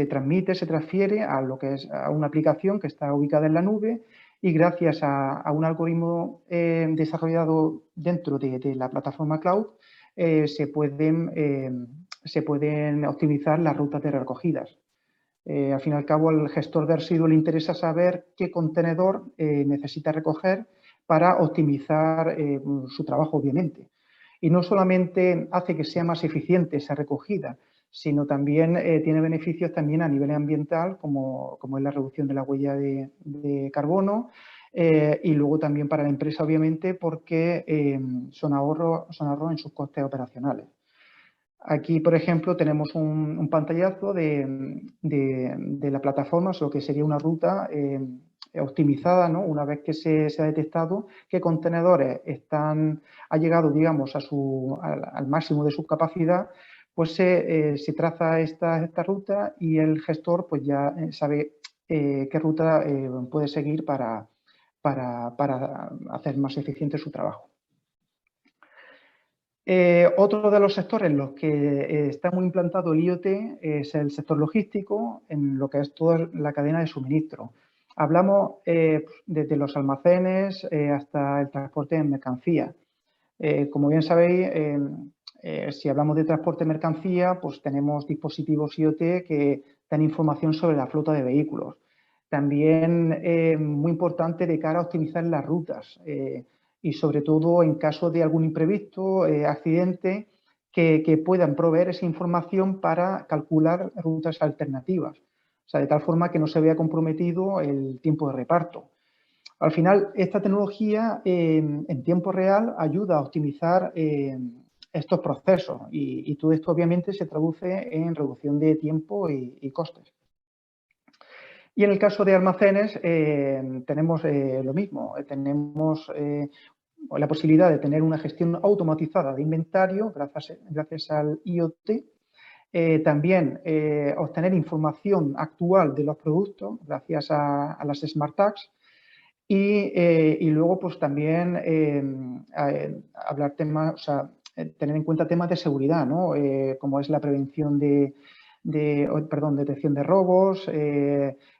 transmite, se transfiere a lo que es a una aplicación que está ubicada en la nube y gracias a un algoritmo desarrollado dentro de la plataforma cloud se pueden optimizar las rutas de recogidas. Al fin y al cabo, al gestor de residuos le interesa saber qué contenedor necesita recoger para optimizar su trabajo, obviamente. Y no solamente hace que sea más eficiente esa recogida, sino también tiene beneficios también a nivel ambiental, como es la reducción de la huella de carbono, y luego también para la empresa, obviamente, porque son ahorros en sus costes operacionales. Aquí, por ejemplo, tenemos un pantallazo de la plataforma, lo que sería una ruta optimizada, ¿no? Una vez que se ha detectado qué contenedores ha llegado, digamos, al máximo de su capacidad, pues se traza esta ruta y el gestor pues ya sabe qué ruta puede seguir para hacer más eficiente su trabajo. Otro de los sectores en los que está muy implantado el IoT es el sector logístico, en lo que es toda la cadena de suministro. Hablamos desde los almacenes hasta el transporte de mercancía. Como bien sabéis, si hablamos de transporte de mercancía, pues tenemos dispositivos IoT que dan información sobre la flota de vehículos. También muy importante de cara a optimizar las rutas y sobre todo en caso de algún imprevisto, accidente, que puedan proveer esa información para calcular rutas alternativas. O sea, de tal forma que no se vea comprometido el tiempo de reparto. Al final, esta tecnología en tiempo real ayuda a optimizar estos procesos y todo esto obviamente se traduce en reducción de tiempo y costes. Y en el caso de almacenes tenemos lo mismo, tenemos la posibilidad de tener una gestión automatizada de inventario gracias al IoT. También obtener información actual de los productos gracias a las Smart Tags y luego pues también hablar temas, o sea, tener en cuenta temas de seguridad, ¿no? Como es la prevención detección de robos,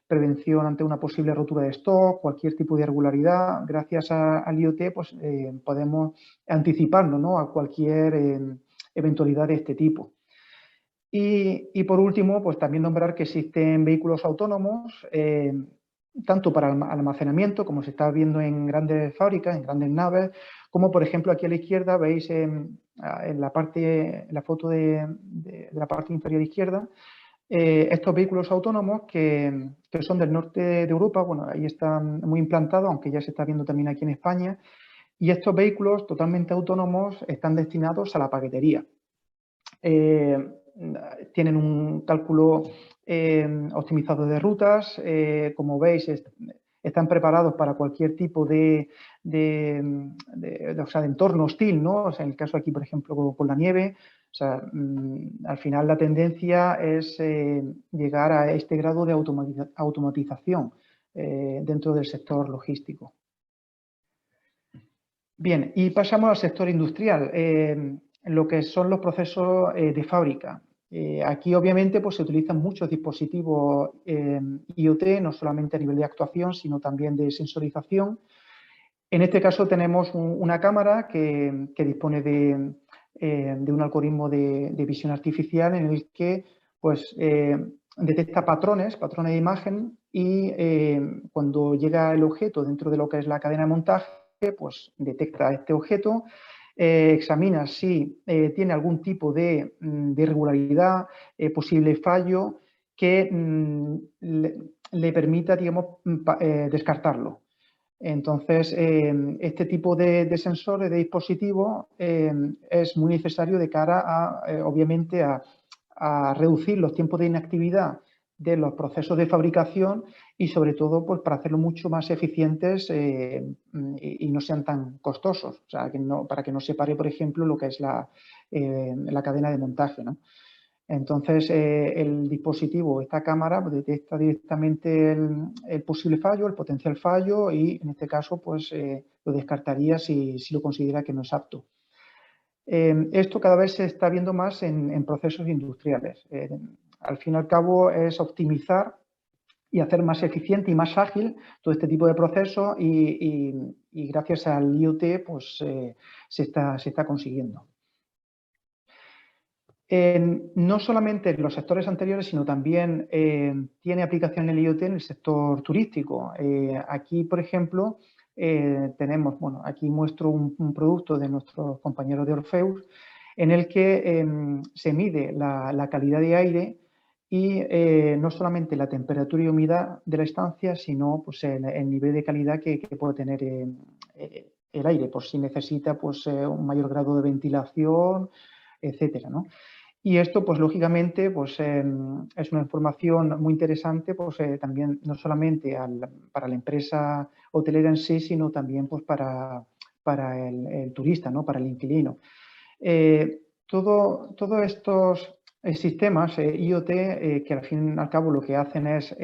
prevención ante una posible rotura de stock, cualquier tipo de irregularidad. Gracias al IoT pues, podemos anticiparnos, ¿no?, a cualquier eventualidad de este tipo. Y por último, pues también nombrar que existen vehículos autónomos, tanto para almacenamiento, como se está viendo en grandes fábricas, en grandes naves, como por ejemplo aquí a la izquierda veis en la foto de la parte inferior izquierda, estos vehículos autónomos que son del norte de Europa. Bueno, ahí están muy implantados, aunque ya se está viendo también aquí en España, y estos vehículos totalmente autónomos están destinados a la paquetería. Tienen un cálculo optimizado de rutas, como veis están preparados para cualquier tipo de entorno hostil, ¿no? O sea, en el caso aquí, por ejemplo, con la nieve. O sea, al final la tendencia es llegar a este grado de automatización dentro del sector logístico. Bien, y pasamos al sector industrial, lo que son los procesos de fábrica. Aquí obviamente pues, se utilizan muchos dispositivos IoT, no solamente a nivel de actuación, sino también de sensorización. En este caso tenemos una cámara que dispone de un algoritmo de visión artificial en el que pues, detecta patrones de imagen y cuando llega el objeto dentro de lo que es la cadena de montaje, pues detecta este objeto, examina si tiene algún tipo de irregularidad, posible fallo que le permita, digamos, descartarlo. Entonces, este tipo de sensores, de dispositivos, es muy necesario de cara a, obviamente, a reducir los tiempos de inactividad de los procesos de fabricación y, sobre todo, pues, para hacerlo mucho más eficientes y no sean tan costosos. O sea, para que no se pare, por ejemplo, lo que es la cadena de montaje, ¿no? Entonces, el dispositivo, esta cámara, detecta directamente el posible fallo, el potencial fallo y, en este caso, pues lo descartaría si lo considera que no es apto. Esto cada vez se está viendo más en procesos industriales. Al fin y al cabo, es optimizar y hacer más eficiente y más ágil todo este tipo de procesos y gracias al IoT pues, se está consiguiendo. No solamente en los sectores anteriores, sino también tiene aplicación el IoT en el sector turístico. Aquí, por ejemplo, tenemos, bueno, aquí muestro un producto de nuestros compañeros de Orfeus, en el que se mide la calidad de aire y no solamente la temperatura y humedad de la estancia, sino pues, el nivel de calidad que puede tener el aire, por si necesita pues, un mayor grado de ventilación, etcétera, ¿no? Y esto, pues lógicamente, pues, es una información muy interesante, pues también no solamente para la empresa hotelera en sí, sino también pues, para el turista, ¿no?, para el inquilino. Todos estos sistemas IoT que al fin y al cabo lo que hacen es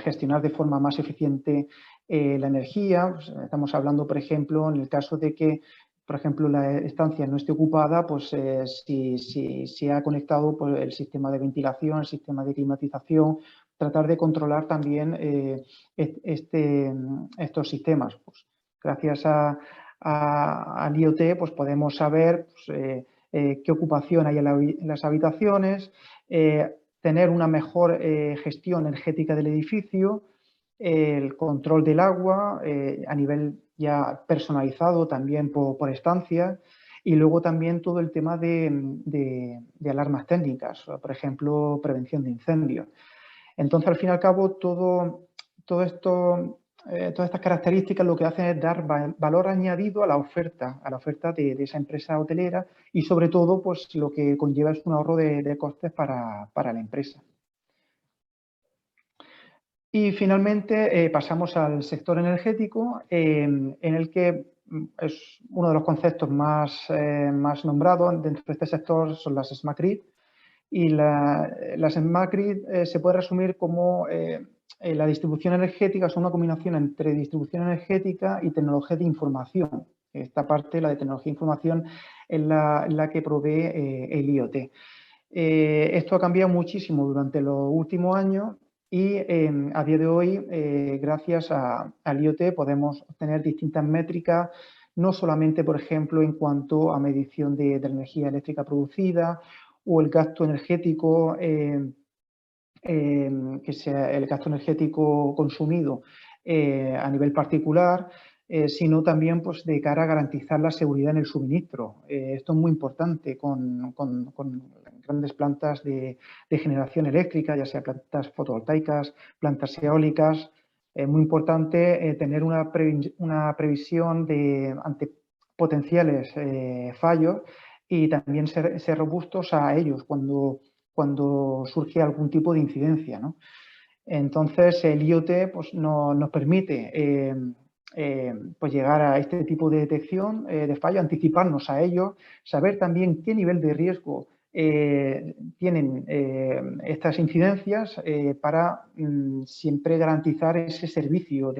gestionar de forma más eficiente la energía. Pues, estamos hablando, por ejemplo, en el caso de que, por ejemplo, la estancia no esté ocupada, pues si se ha conectado pues, el sistema de ventilación, el sistema de climatización, tratar de controlar también estos sistemas. Pues, gracias al IoT pues, podemos saber pues, qué ocupación hay en las habitaciones, tener una mejor gestión energética del edificio, el control del agua a nivel ya personalizado también por estancia Y luego también todo el tema de alarmas técnicas, por ejemplo, prevención de incendios. Entonces, al fin y al cabo, todas estas características lo que hacen es dar valor añadido a la oferta de esa empresa hotelera y, sobre todo, pues lo que conlleva es un ahorro de costes para la empresa. Y finalmente pasamos al sector energético, en el que es uno de los conceptos más nombrados dentro de este sector son las Smart Grid. Y las Smart Grid se puede resumir como la distribución energética, es una combinación entre distribución energética y tecnología de información. Esta parte, la de tecnología de información, es la que provee el IoT. Esto ha cambiado muchísimo durante los últimos años y a día de hoy, gracias al IoT, podemos obtener distintas métricas, no solamente, por ejemplo, en cuanto a medición de la energía eléctrica producida o el gasto energético, que sea el gasto energético consumido a nivel particular, sino también pues, de cara a garantizar la seguridad en el suministro. Esto es muy importante con grandes plantas de generación eléctrica, ya sea plantas fotovoltaicas, plantas eólicas. Es muy importante tener una previsión ante potenciales fallos y también ser robustos a ellos cuando surge algún tipo de incidencia, ¿no? Entonces, el IoT pues, nos permite pues llegar a este tipo de detección de fallo, anticiparnos a ello, saber también qué nivel de riesgo tienen estas incidencias para siempre garantizar ese servicio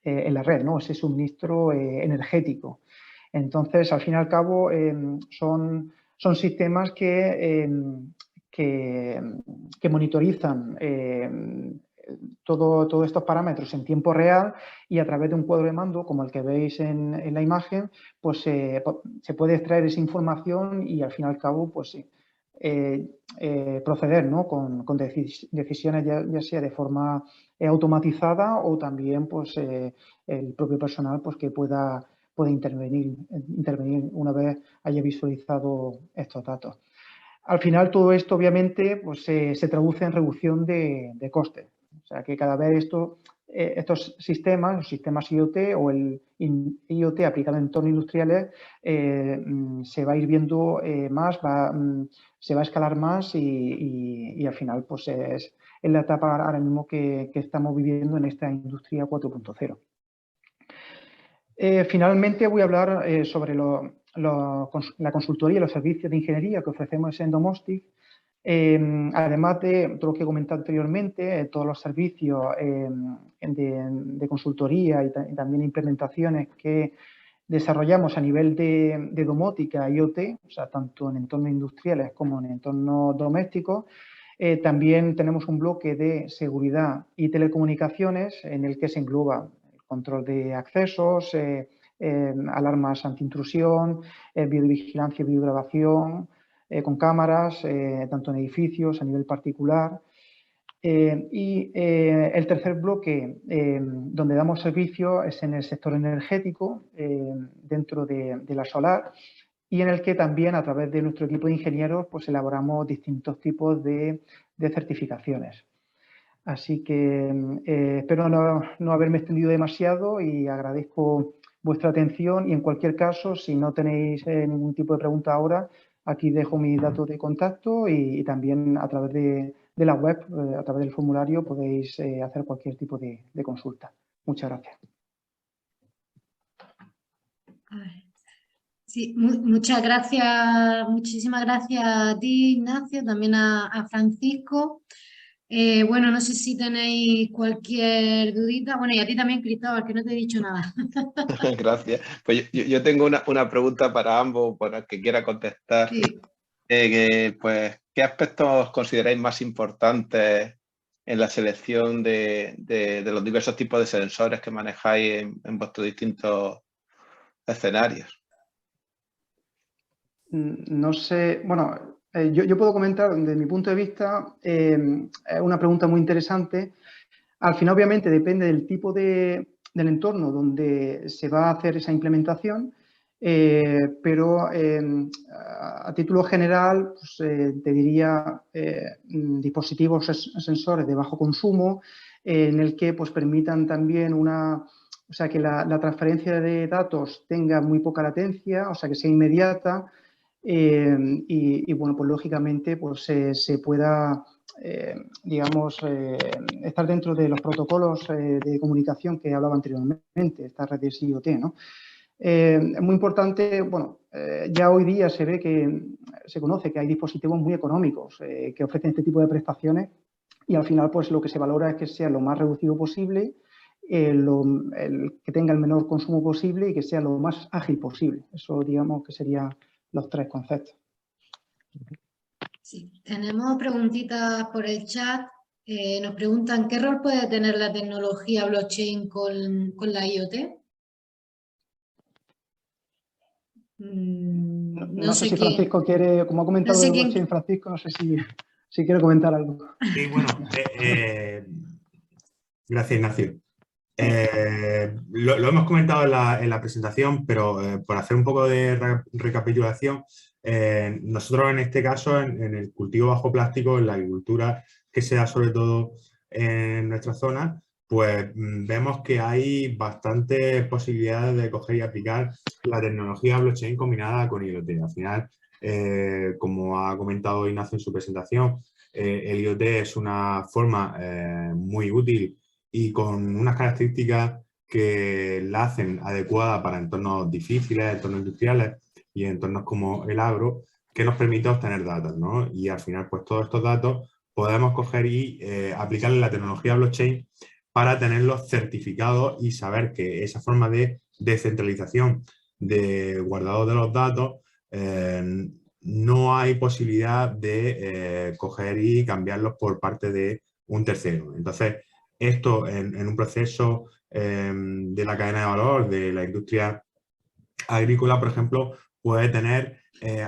en la red, ¿no? Ese suministro energético. Entonces, al fin y al cabo, son sistemas que monitorizan todos estos parámetros en tiempo real y a través de un cuadro de mando, como el que veis en la imagen, pues se puede extraer esa información y al fin y al cabo pues, proceder, ¿no? con decisiones ya sea de forma automatizada o también pues, el propio personal pues, que pueda intervenir una vez haya visualizado estos datos. Al final, todo esto, obviamente, pues, se traduce en reducción de costes. O sea, que cada vez estos sistemas, los sistemas IoT o el IoT aplicado en entornos industriales, se va a ir viendo más, se va a escalar más y al final, pues, es la etapa ahora mismo que estamos viviendo en esta industria 4.0. Finalmente voy a hablar sobre la consultoría y los servicios de ingeniería que ofrecemos en Domostic. Además de todo lo que he comentado anteriormente, todos los servicios de consultoría y también implementaciones que desarrollamos a nivel de domótica IoT, o sea, tanto en entornos industriales como en entornos domésticos. También tenemos un bloque de seguridad y telecomunicaciones en el que se engloba control de accesos, alarmas antiintrusión, videovigilancia y videograbación con cámaras, tanto en edificios, a nivel particular. Y el tercer bloque donde damos servicio es en el sector energético, dentro de la solar, y en el que también a través de nuestro equipo de ingenieros pues elaboramos distintos tipos de certificaciones. Así que espero no haberme extendido demasiado y agradezco vuestra atención y en cualquier caso, si no tenéis ningún tipo de pregunta ahora, aquí dejo mis datos de contacto y también a través de la web, a través del formulario, podéis hacer cualquier tipo de consulta. Muchas gracias. Sí, muchas gracias, muchísimas gracias a ti, Ignacio, también a Francisco. Bueno, no sé si tenéis cualquier dudita. Bueno, y a ti también, Cristóbal, que no te he dicho nada. Gracias. Pues yo tengo una pregunta para ambos, para el que quiera contestar. Sí. Pues, ¿qué aspectos consideráis más importantes en la selección de los diversos tipos de sensores que manejáis en vuestros distintos escenarios? No sé, bueno, yo puedo comentar desde mi punto de vista, es una pregunta muy interesante. Al final, obviamente, depende del tipo del entorno donde se va a hacer esa implementación. pero a título general pues, te diría dispositivos sensores de bajo consumo en el que pues, permitan también o sea, que la transferencia de datos tenga muy poca latencia, o sea, que sea inmediata y bueno, pues lógicamente pues, se pueda, digamos, estar dentro de los protocolos de comunicación que hablaba anteriormente, esta red de IoT, ¿no? Es muy importante, bueno, ya hoy día se conoce que hay dispositivos muy económicos que ofrecen este tipo de prestaciones y al final pues lo que se valora es que sea lo más reducido posible, que tenga el menor consumo posible y que sea lo más ágil posible. Eso digamos que serían los 3 conceptos. Sí, tenemos preguntitas por el chat. Nos preguntan, ¿qué rol puede tener la tecnología blockchain con la IoT? No sé si Francisco quiere, como ha comentado de blockchain Francisco, no sé si quiere comentar algo. Sí, bueno, gracias Ignacio. Lo hemos comentado en la presentación, pero por hacer un poco de recapitulación, nosotros en este caso, en el cultivo bajo plástico, en la agricultura que se da sobre todo en nuestra zona, pues vemos que hay bastantes posibilidades de coger y aplicar la tecnología blockchain combinada con IoT. Al final, como ha comentado Ignacio en su presentación, el IoT es una forma muy útil y con unas características que la hacen adecuada para entornos difíciles, entornos industriales y entornos como el agro, que nos permite obtener datos, ¿no? Y al final, pues todos estos datos podemos coger y aplicarle la tecnología blockchain para tenerlos certificados y saber que esa forma de descentralización de guardado de los datos no hay posibilidad de coger y cambiarlos por parte de un tercero. Entonces, esto en un proceso de la cadena de valor de la industria agrícola, por ejemplo, puede tener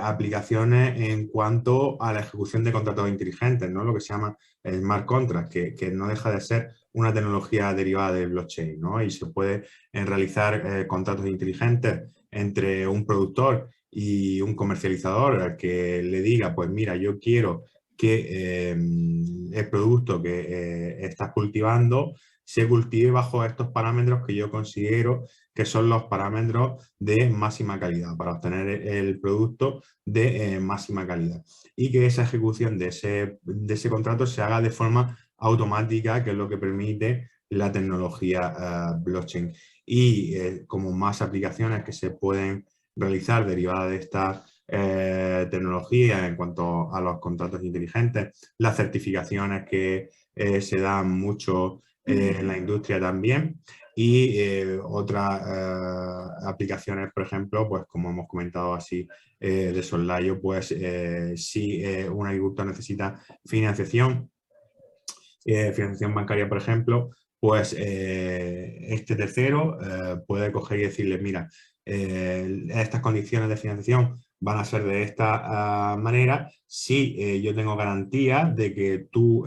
aplicaciones en cuanto a la ejecución de contratos inteligentes, ¿no? Lo que se llama smart contract, que no deja de ser una tecnología derivada del blockchain, ¿no? Y se puede realizar contratos inteligentes entre un productor y un comercializador al que le diga, pues mira, yo quiero que el producto que estás cultivando se cultive bajo estos parámetros que yo considero que son los parámetros de máxima calidad, para obtener el producto de máxima calidad. Y que esa ejecución de ese contrato se haga de forma automática, que es lo que permite la tecnología blockchain. Y como más aplicaciones que se pueden realizar derivadas de esta tecnología en cuanto a los contratos inteligentes, las certificaciones que se dan mucho en la industria también, y otras aplicaciones, por ejemplo, pues como hemos comentado así de soslayo, pues si un agricultor necesita financiación bancaria, por ejemplo, pues este tercero puede coger y decirle, mira, estas condiciones de financiación van a ser de esta manera si yo tengo garantía de que tu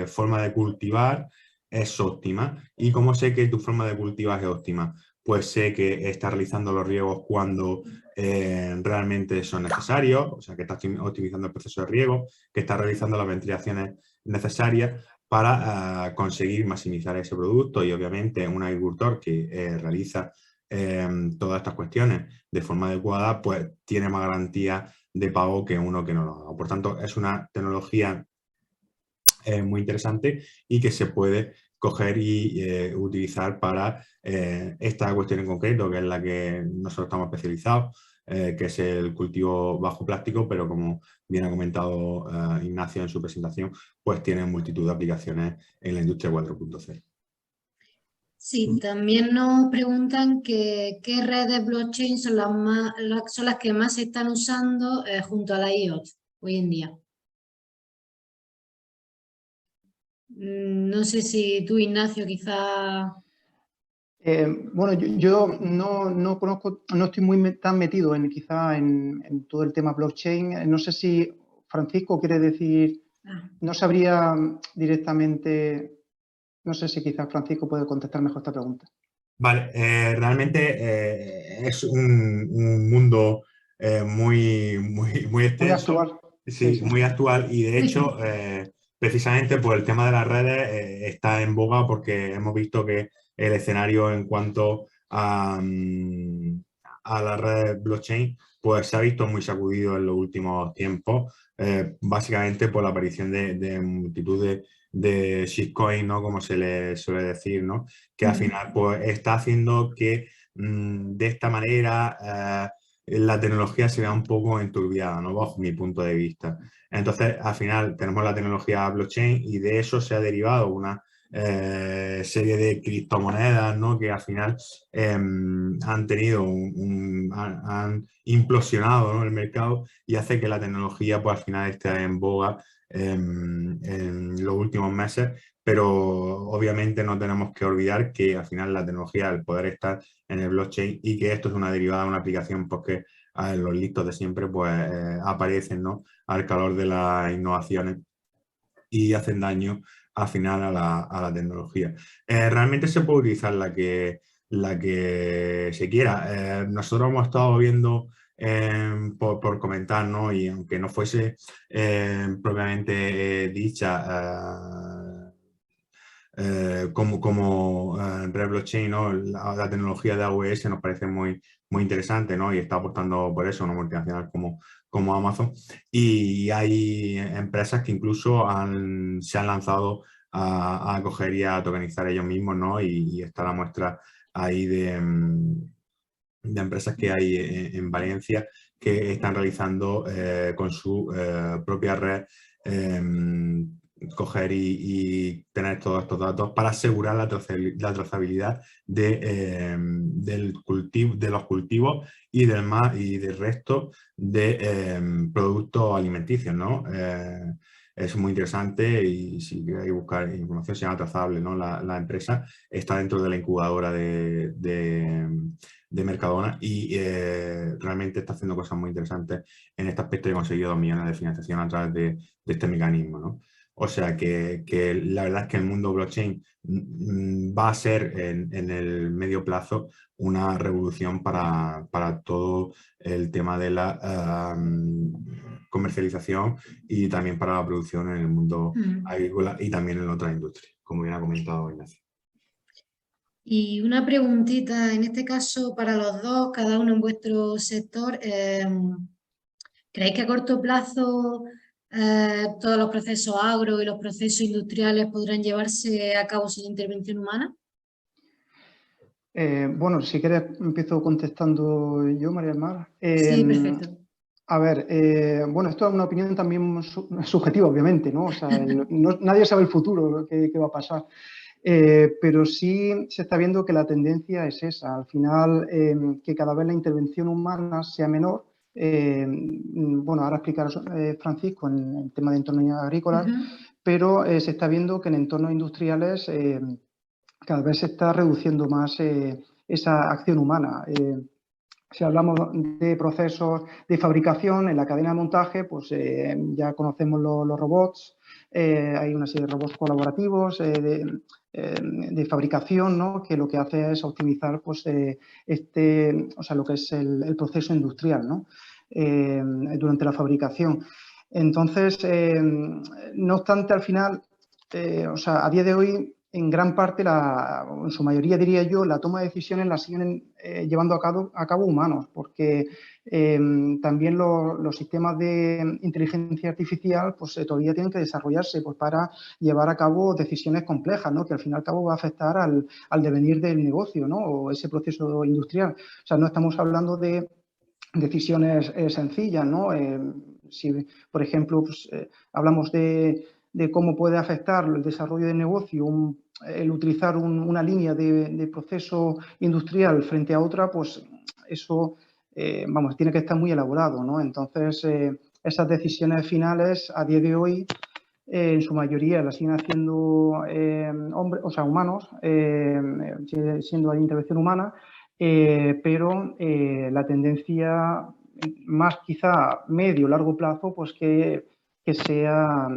forma de cultivar es óptima. ¿Y cómo sé que tu forma de cultivar es óptima? Pues sé que estás realizando los riegos cuando realmente son necesarios, o sea, que estás optimizando el proceso de riego, que estás realizando las ventilaciones necesarias para conseguir maximizar ese producto. Y obviamente un agricultor que realiza todas estas cuestiones de forma adecuada, pues tiene más garantía de pago que uno que no lo haga. Por tanto, es una tecnología muy interesante y que se puede coger y utilizar para esta cuestión en concreto, que es la que nosotros estamos especializados, que es el cultivo bajo plástico, pero como bien ha comentado Ignacio en su presentación, pues tiene multitud de aplicaciones en la industria 4.0. Sí, también nos preguntan qué redes blockchain son las que más se están usando junto a la IoT hoy en día. No sé si tú, Ignacio, quizá... Bueno, yo no conozco, no estoy muy tan metido quizá en todo el tema blockchain. No sé si Francisco quiere decir, no sabría directamente, no sé si quizás Francisco puede contestar mejor esta pregunta. Vale, realmente es un mundo muy Muy extenso, actual. Sí, sí, sí. muy actual y de hecho, precisamente por el tema de las redes está en boga porque hemos visto que el escenario en cuanto a la red blockchain pues se ha visto muy sacudido en los últimos tiempos, básicamente por la aparición de multitud de shitcoin, ¿no? Como se le suele decir, ¿no? Que al final pues, está haciendo que de esta manera la tecnología se vea un poco enturbiada, ¿no? Bajo mi punto de vista. Entonces, al final tenemos la tecnología blockchain y de eso se ha derivado una serie de criptomonedas, ¿no? Que al final han tenido han implosionado, ¿no? El mercado y hace que la tecnología pues al final esté en boga en los últimos meses, pero obviamente no tenemos que olvidar que al final la tecnología, el poder estar en el blockchain y que esto es una derivada de una aplicación porque los listos de siempre pues aparecen, ¿no? Al calor de las innovaciones y hacen daño al final a la tecnología. Realmente se puede utilizar la que se quiera. Nosotros hemos estado viendo por comentar, ¿no? Y aunque no fuese propiamente dicha como Red Blockchain, ¿no? La tecnología de AWS nos parece muy interesante, ¿no? Y está apostando por eso, una multinacional como Amazon. Y hay empresas que incluso se han lanzado a coger y a tokenizar ellos mismos, ¿no? Y está la muestra ahí de empresas que hay en Valencia que están realizando con su propia red coger y tener todos estos datos para asegurar la trazabilidad del cultivo, de los cultivos y del resto de productos alimenticios, ¿no? Es muy interesante y si queréis buscar información se llama Trazable, ¿no? La empresa está dentro de la incubadora de Mercadona y realmente está haciendo cosas muy interesantes en este aspecto y ha conseguido 2 millones de financiación a través de este mecanismo, ¿no? O sea que la verdad es que el mundo blockchain va a ser en el medio plazo una revolución para todo el tema de la comercialización y también para la producción en el mundo agrícola y también en otras industrias, como bien ha comentado Ignacio. Y una preguntita, en este caso para los dos, cada uno en vuestro sector, ¿creéis que a corto plazo todos los procesos agro y los procesos industriales podrán llevarse a cabo sin intervención humana? Bueno, si quieres empiezo contestando yo, María del Mar. Sí, perfecto. A ver, bueno, esto es una opinión también subjetiva, obviamente, ¿no? O sea, nadie sabe el futuro, qué va a pasar. Pero sí se está viendo que la tendencia es esa. Al final, que cada vez la intervención humana sea menor. Bueno, ahora explicará Francisco en el tema de entornos agrícolas, pero se está viendo que en entornos industriales cada vez se está reduciendo más esa acción humana. Si hablamos de procesos de fabricación en la cadena de montaje, pues ya conocemos los robots, hay una serie de robots colaborativos de fabricación, ¿no? Que lo que hace es optimizar pues, o sea, lo que es el proceso industrial, ¿no? Durante la fabricación. Entonces, no obstante, al final, o sea, a día de hoy, en gran parte, en su mayoría diría yo, la toma de decisiones la siguen llevando a cabo humanos, porque también los sistemas de inteligencia artificial pues, todavía tienen que desarrollarse pues, para llevar a cabo decisiones complejas, ¿no? Que al fin y al cabo va a afectar al devenir del negocio, ¿no? O ese proceso industrial. O sea, no estamos hablando de decisiones sencillas, ¿no? Si, por ejemplo, pues, hablamos de cómo puede afectar el desarrollo del negocio el utilizar una línea de proceso industrial frente a otra, pues eso, vamos, tiene que estar muy elaborado, ¿no? Entonces, esas decisiones finales a día de hoy, en su mayoría las siguen haciendo hombres, o sea, humanos, sigue siendo la intervención humana, pero la tendencia más quizá medio largo plazo, pues que sea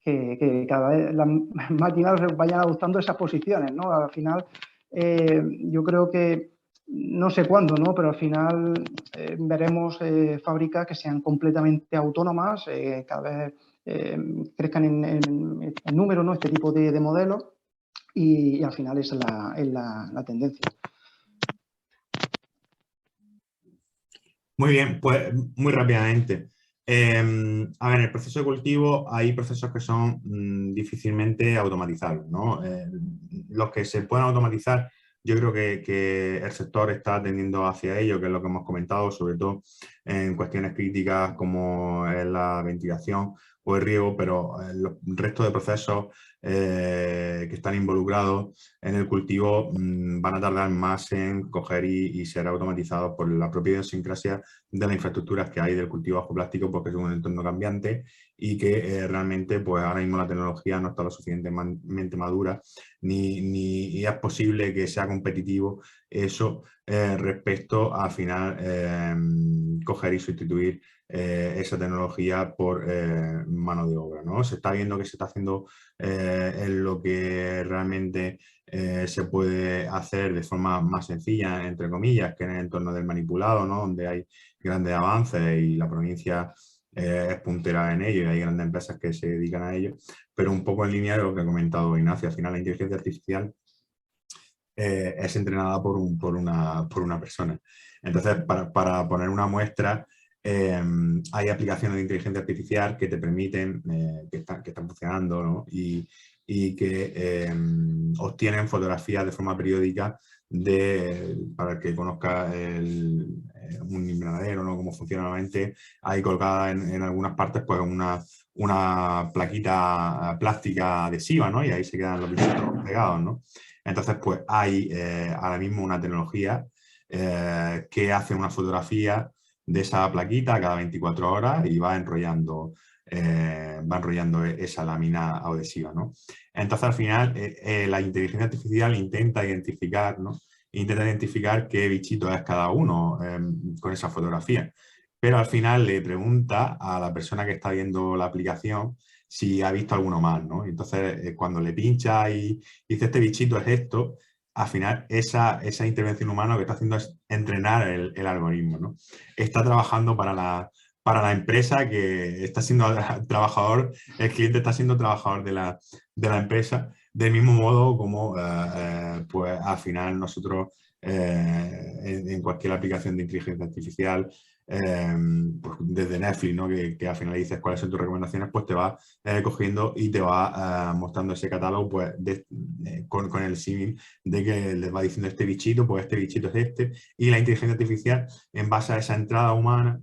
que cada vez las máquinas vayan adoptando esas posiciones, ¿no? Al final, yo creo que no sé cuándo, ¿no? Pero al final veremos fábricas que sean completamente autónomas, cada vez crezcan en número, ¿no? Este tipo de modelos y al final esa es la tendencia. Muy bien, pues muy rápidamente. A ver, en el proceso de cultivo hay procesos que son difícilmente automatizables, ¿no? Los que se pueden automatizar, yo creo que el sector está tendiendo hacia ello, que es lo que hemos comentado, sobre todo en cuestiones críticas como es la ventilación o el riego, pero el resto de procesos que están involucrados en el cultivo van a tardar más en coger y ser automatizados por la propia idiosincrasia de las infraestructuras que hay del cultivo bajo plástico, porque es un entorno cambiante y que realmente pues ahora mismo la tecnología no está lo suficientemente madura ni es posible que sea competitivo eso respecto a al final coger y sustituir esa tecnología por mano de obra, ¿no? Se está viendo que se está haciendo en lo que realmente se puede hacer de forma más sencilla, entre comillas, que en el entorno del manipulado, ¿no? Donde hay grandes avances y la provincia es puntera en ello y hay grandes empresas que se dedican a ello, pero un poco en línea de lo que ha comentado Ignacio, al final la inteligencia artificial es entrenada por una persona. Entonces, para poner una muestra, hay aplicaciones de inteligencia artificial que te permiten, que están funcionando, ¿no? y que obtienen fotografías de forma periódica para el que conozca un invernadero, ¿no? Cómo funciona normalmente, hay colgada en algunas partes pues una plaquita plástica adhesiva, ¿no? Y ahí se quedan los bichitos pegados, ¿no? Entonces, pues hay ahora mismo una tecnología que hace una fotografía de esa plaquita cada 24 horas y va enrollando esa lámina adhesiva, ¿no? Entonces, al final, la inteligencia artificial intenta identificar, ¿no? Intenta identificar qué bichito es cada uno con esa fotografía. Pero al final le pregunta a la persona que está viendo la aplicación si ha visto alguno más, ¿no? Entonces, cuando le pincha y dice este bichito es esto, al final esa intervención humana lo que está haciendo es entrenar el algoritmo, ¿no? Está trabajando para la empresa que está siendo trabajador, el cliente está siendo trabajador de la empresa, del mismo modo como pues al final nosotros en cualquier aplicación de inteligencia artificial, pues desde Netflix, ¿no? que al final dices cuáles son tus recomendaciones, pues te va cogiendo y te va mostrando ese catálogo pues, con el símil de que les va diciendo este bichito, pues este bichito es este, y la inteligencia artificial en base a esa entrada humana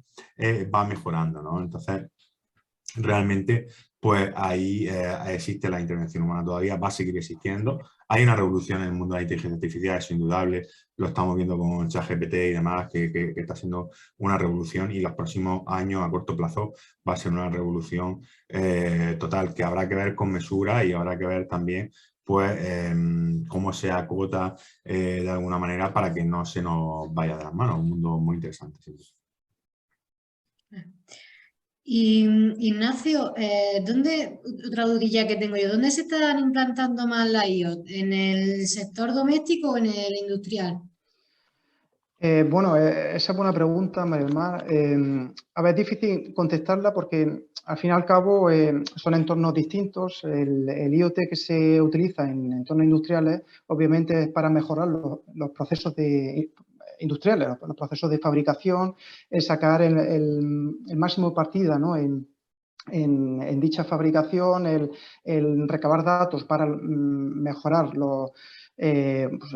va mejorando, ¿no? Entonces, realmente, pues ahí existe la intervención humana todavía, va a seguir existiendo. Hay una revolución en el mundo de la inteligencia artificial, es indudable, lo estamos viendo con ChatGPT y demás, que está siendo una revolución y los próximos años a corto plazo va a ser una revolución total, que habrá que ver con mesura y habrá que ver también pues cómo se acota de alguna manera para que no se nos vaya de las manos. Un mundo muy interesante. Sí. Y Ignacio, otra dudilla que tengo yo, ¿dónde se están implantando más la IoT? ¿En el sector doméstico o en el industrial? Bueno, esa es buena pregunta, María del Mar. A ver, es difícil contestarla porque al fin y al cabo son entornos distintos. El IoT que se utiliza en entornos industriales obviamente es para mejorar los procesos industriales, los procesos de fabricación, sacar el máximo partida, ¿no? En dicha fabricación, el recabar datos para mejorar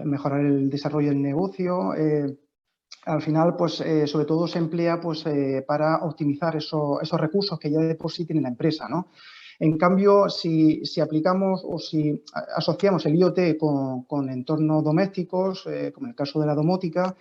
mejorar el desarrollo del negocio. Al final, pues sobre todo se emplea pues, para optimizar esos recursos que ya de por sí tiene la empresa, ¿no? En cambio, si aplicamos o si asociamos el IoT con entornos domésticos, como en el caso de la domótica,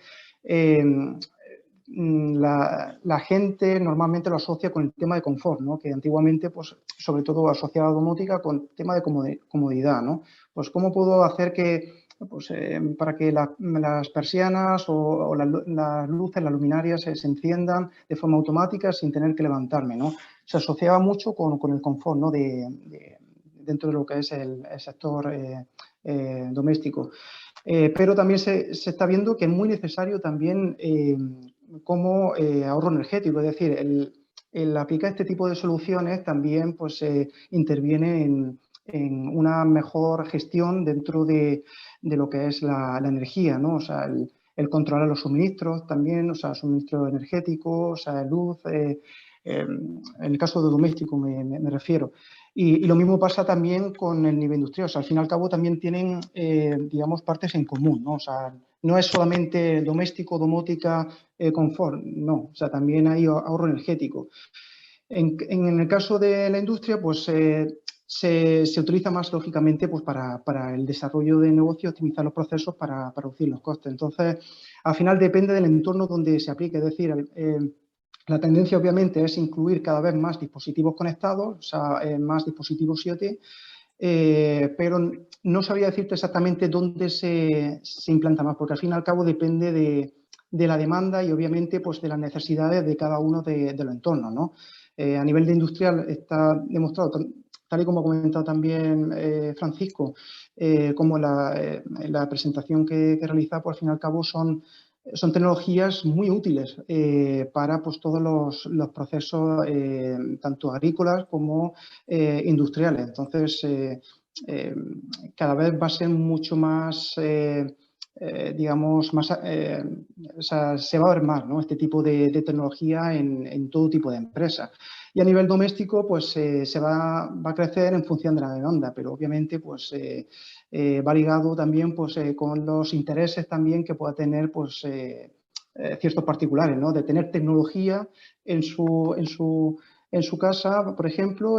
la gente normalmente lo asocia con el tema de confort, ¿no? Que antiguamente, pues, sobre todo asociaba a la domótica con el tema de comodidad, ¿no? Pues, ¿cómo puedo hacer que pues, para que las persianas o las luces, las luminarias se enciendan de forma automática sin tener que levantarme, ¿no? Se asociaba mucho con el confort, ¿no? Dentro de lo que es el sector doméstico. pero también se está viendo que es muy necesario también como ahorro energético, es decir, el aplicar este tipo de soluciones también pues, interviene en una mejor gestión dentro de lo que es la energía, ¿no? O sea, el controlar los suministros también, o sea, suministro energético, o sea, luz, en el caso de doméstico me refiero. Y lo mismo pasa también con el nivel industrial, o sea, al fin y al cabo también tienen, digamos, partes en común, ¿no? O sea, no es solamente doméstico, domótica, confort, no, o sea, también hay ahorro energético. En el caso de la industria, pues se utiliza más, lógicamente, pues, para el desarrollo de negocio, optimizar los procesos para reducir los costes. Entonces, al final depende del entorno donde se aplique, es decir, la tendencia, obviamente, es incluir cada vez más dispositivos conectados, o sea, más dispositivos IoT, pero no sabría decirte exactamente dónde se implanta más, porque al fin y al cabo depende de la demanda y, obviamente, pues, de las necesidades de cada uno de los entornos, ¿no? A nivel de industrial está demostrado, tal y como ha comentado también Francisco, como en la presentación que realiza, pues, al fin y al cabo son tecnologías muy útiles para pues, todos los procesos, tanto agrícolas como industriales. Entonces, cada vez va a ser mucho más, digamos, más, o sea, se va a ver más, ¿no? Este tipo de tecnología en todo tipo de empresas. Y a nivel doméstico, pues se va a crecer en función de la demanda, pero obviamente, pues va ligado también pues, con los intereses también que pueda tener pues, ciertos particulares, ¿no? De tener tecnología en su casa, por ejemplo,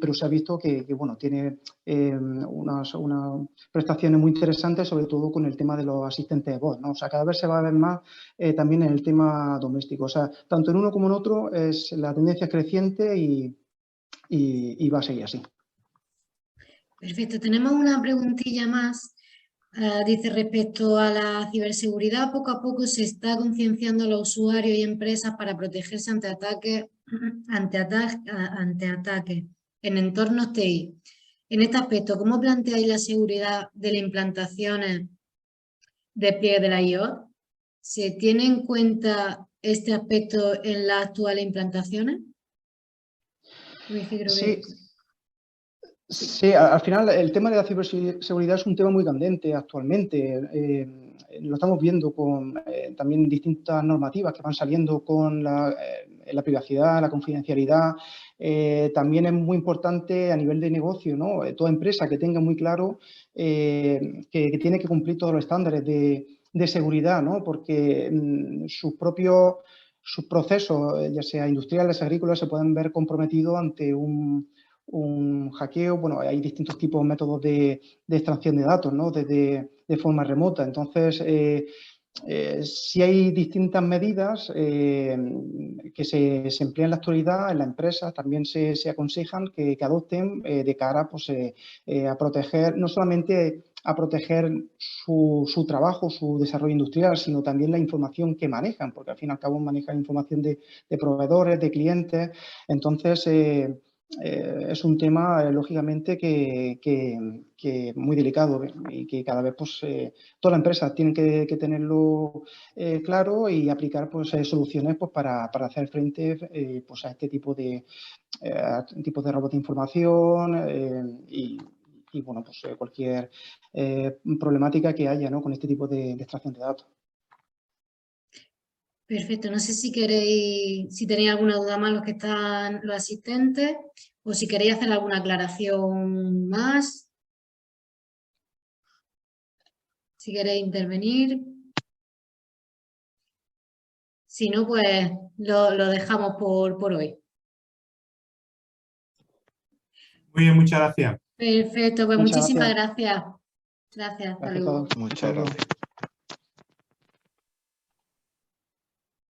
pero se ha visto que bueno, tiene unas prestaciones muy interesantes, sobre todo con el tema de los asistentes de voz, ¿no? O sea, cada vez se va a ver más también en el tema doméstico. O sea, tanto en uno como en otro la tendencia es creciente y va a seguir así. Perfecto, tenemos una preguntilla más. Dice, respecto a la ciberseguridad, poco a poco se está concienciando a los usuarios y empresas para protegerse ante ataques en entornos TI. En este aspecto, ¿cómo planteáis la seguridad de las implantaciones de pliegue de la IoT? ¿Se tiene en cuenta este aspecto en las actuales implantaciones? Sí. Sí, al final el tema de la ciberseguridad es un tema muy candente actualmente. Lo estamos viendo con también distintas normativas que van saliendo con la privacidad, la confidencialidad. También es muy importante a nivel de negocio, ¿no? Toda empresa que tenga muy claro que tiene que cumplir todos los estándares de seguridad, ¿no? Porque sus procesos, ya sea industriales, agrícolas, se pueden ver comprometidos ante un hackeo. Bueno, hay distintos tipos de métodos de extracción de datos, ¿no? De forma remota. Entonces, sí hay distintas medidas que se emplean en la actualidad en la empresa, también se aconsejan que adopten de cara pues, a proteger, no solamente a proteger su trabajo, su desarrollo industrial, sino también la información que manejan, porque al fin y al cabo manejan información de proveedores, de clientes. Entonces, es un tema, lógicamente, que muy delicado y que cada vez pues, todas las empresas tienen que tenerlo claro y aplicar pues, soluciones pues, para hacer frente pues, a este tipo de robos de información y bueno, pues, cualquier problemática que haya, ¿no? Con este tipo de extracción de datos. Perfecto, no sé si tenéis alguna duda más los que están los asistentes o si queréis hacer alguna aclaración más. Si queréis intervenir. Si no, pues lo dejamos por hoy. Muy bien, muchas gracias. Perfecto, pues muchísimas gracias. Gracias, hasta luego. Muchas gracias.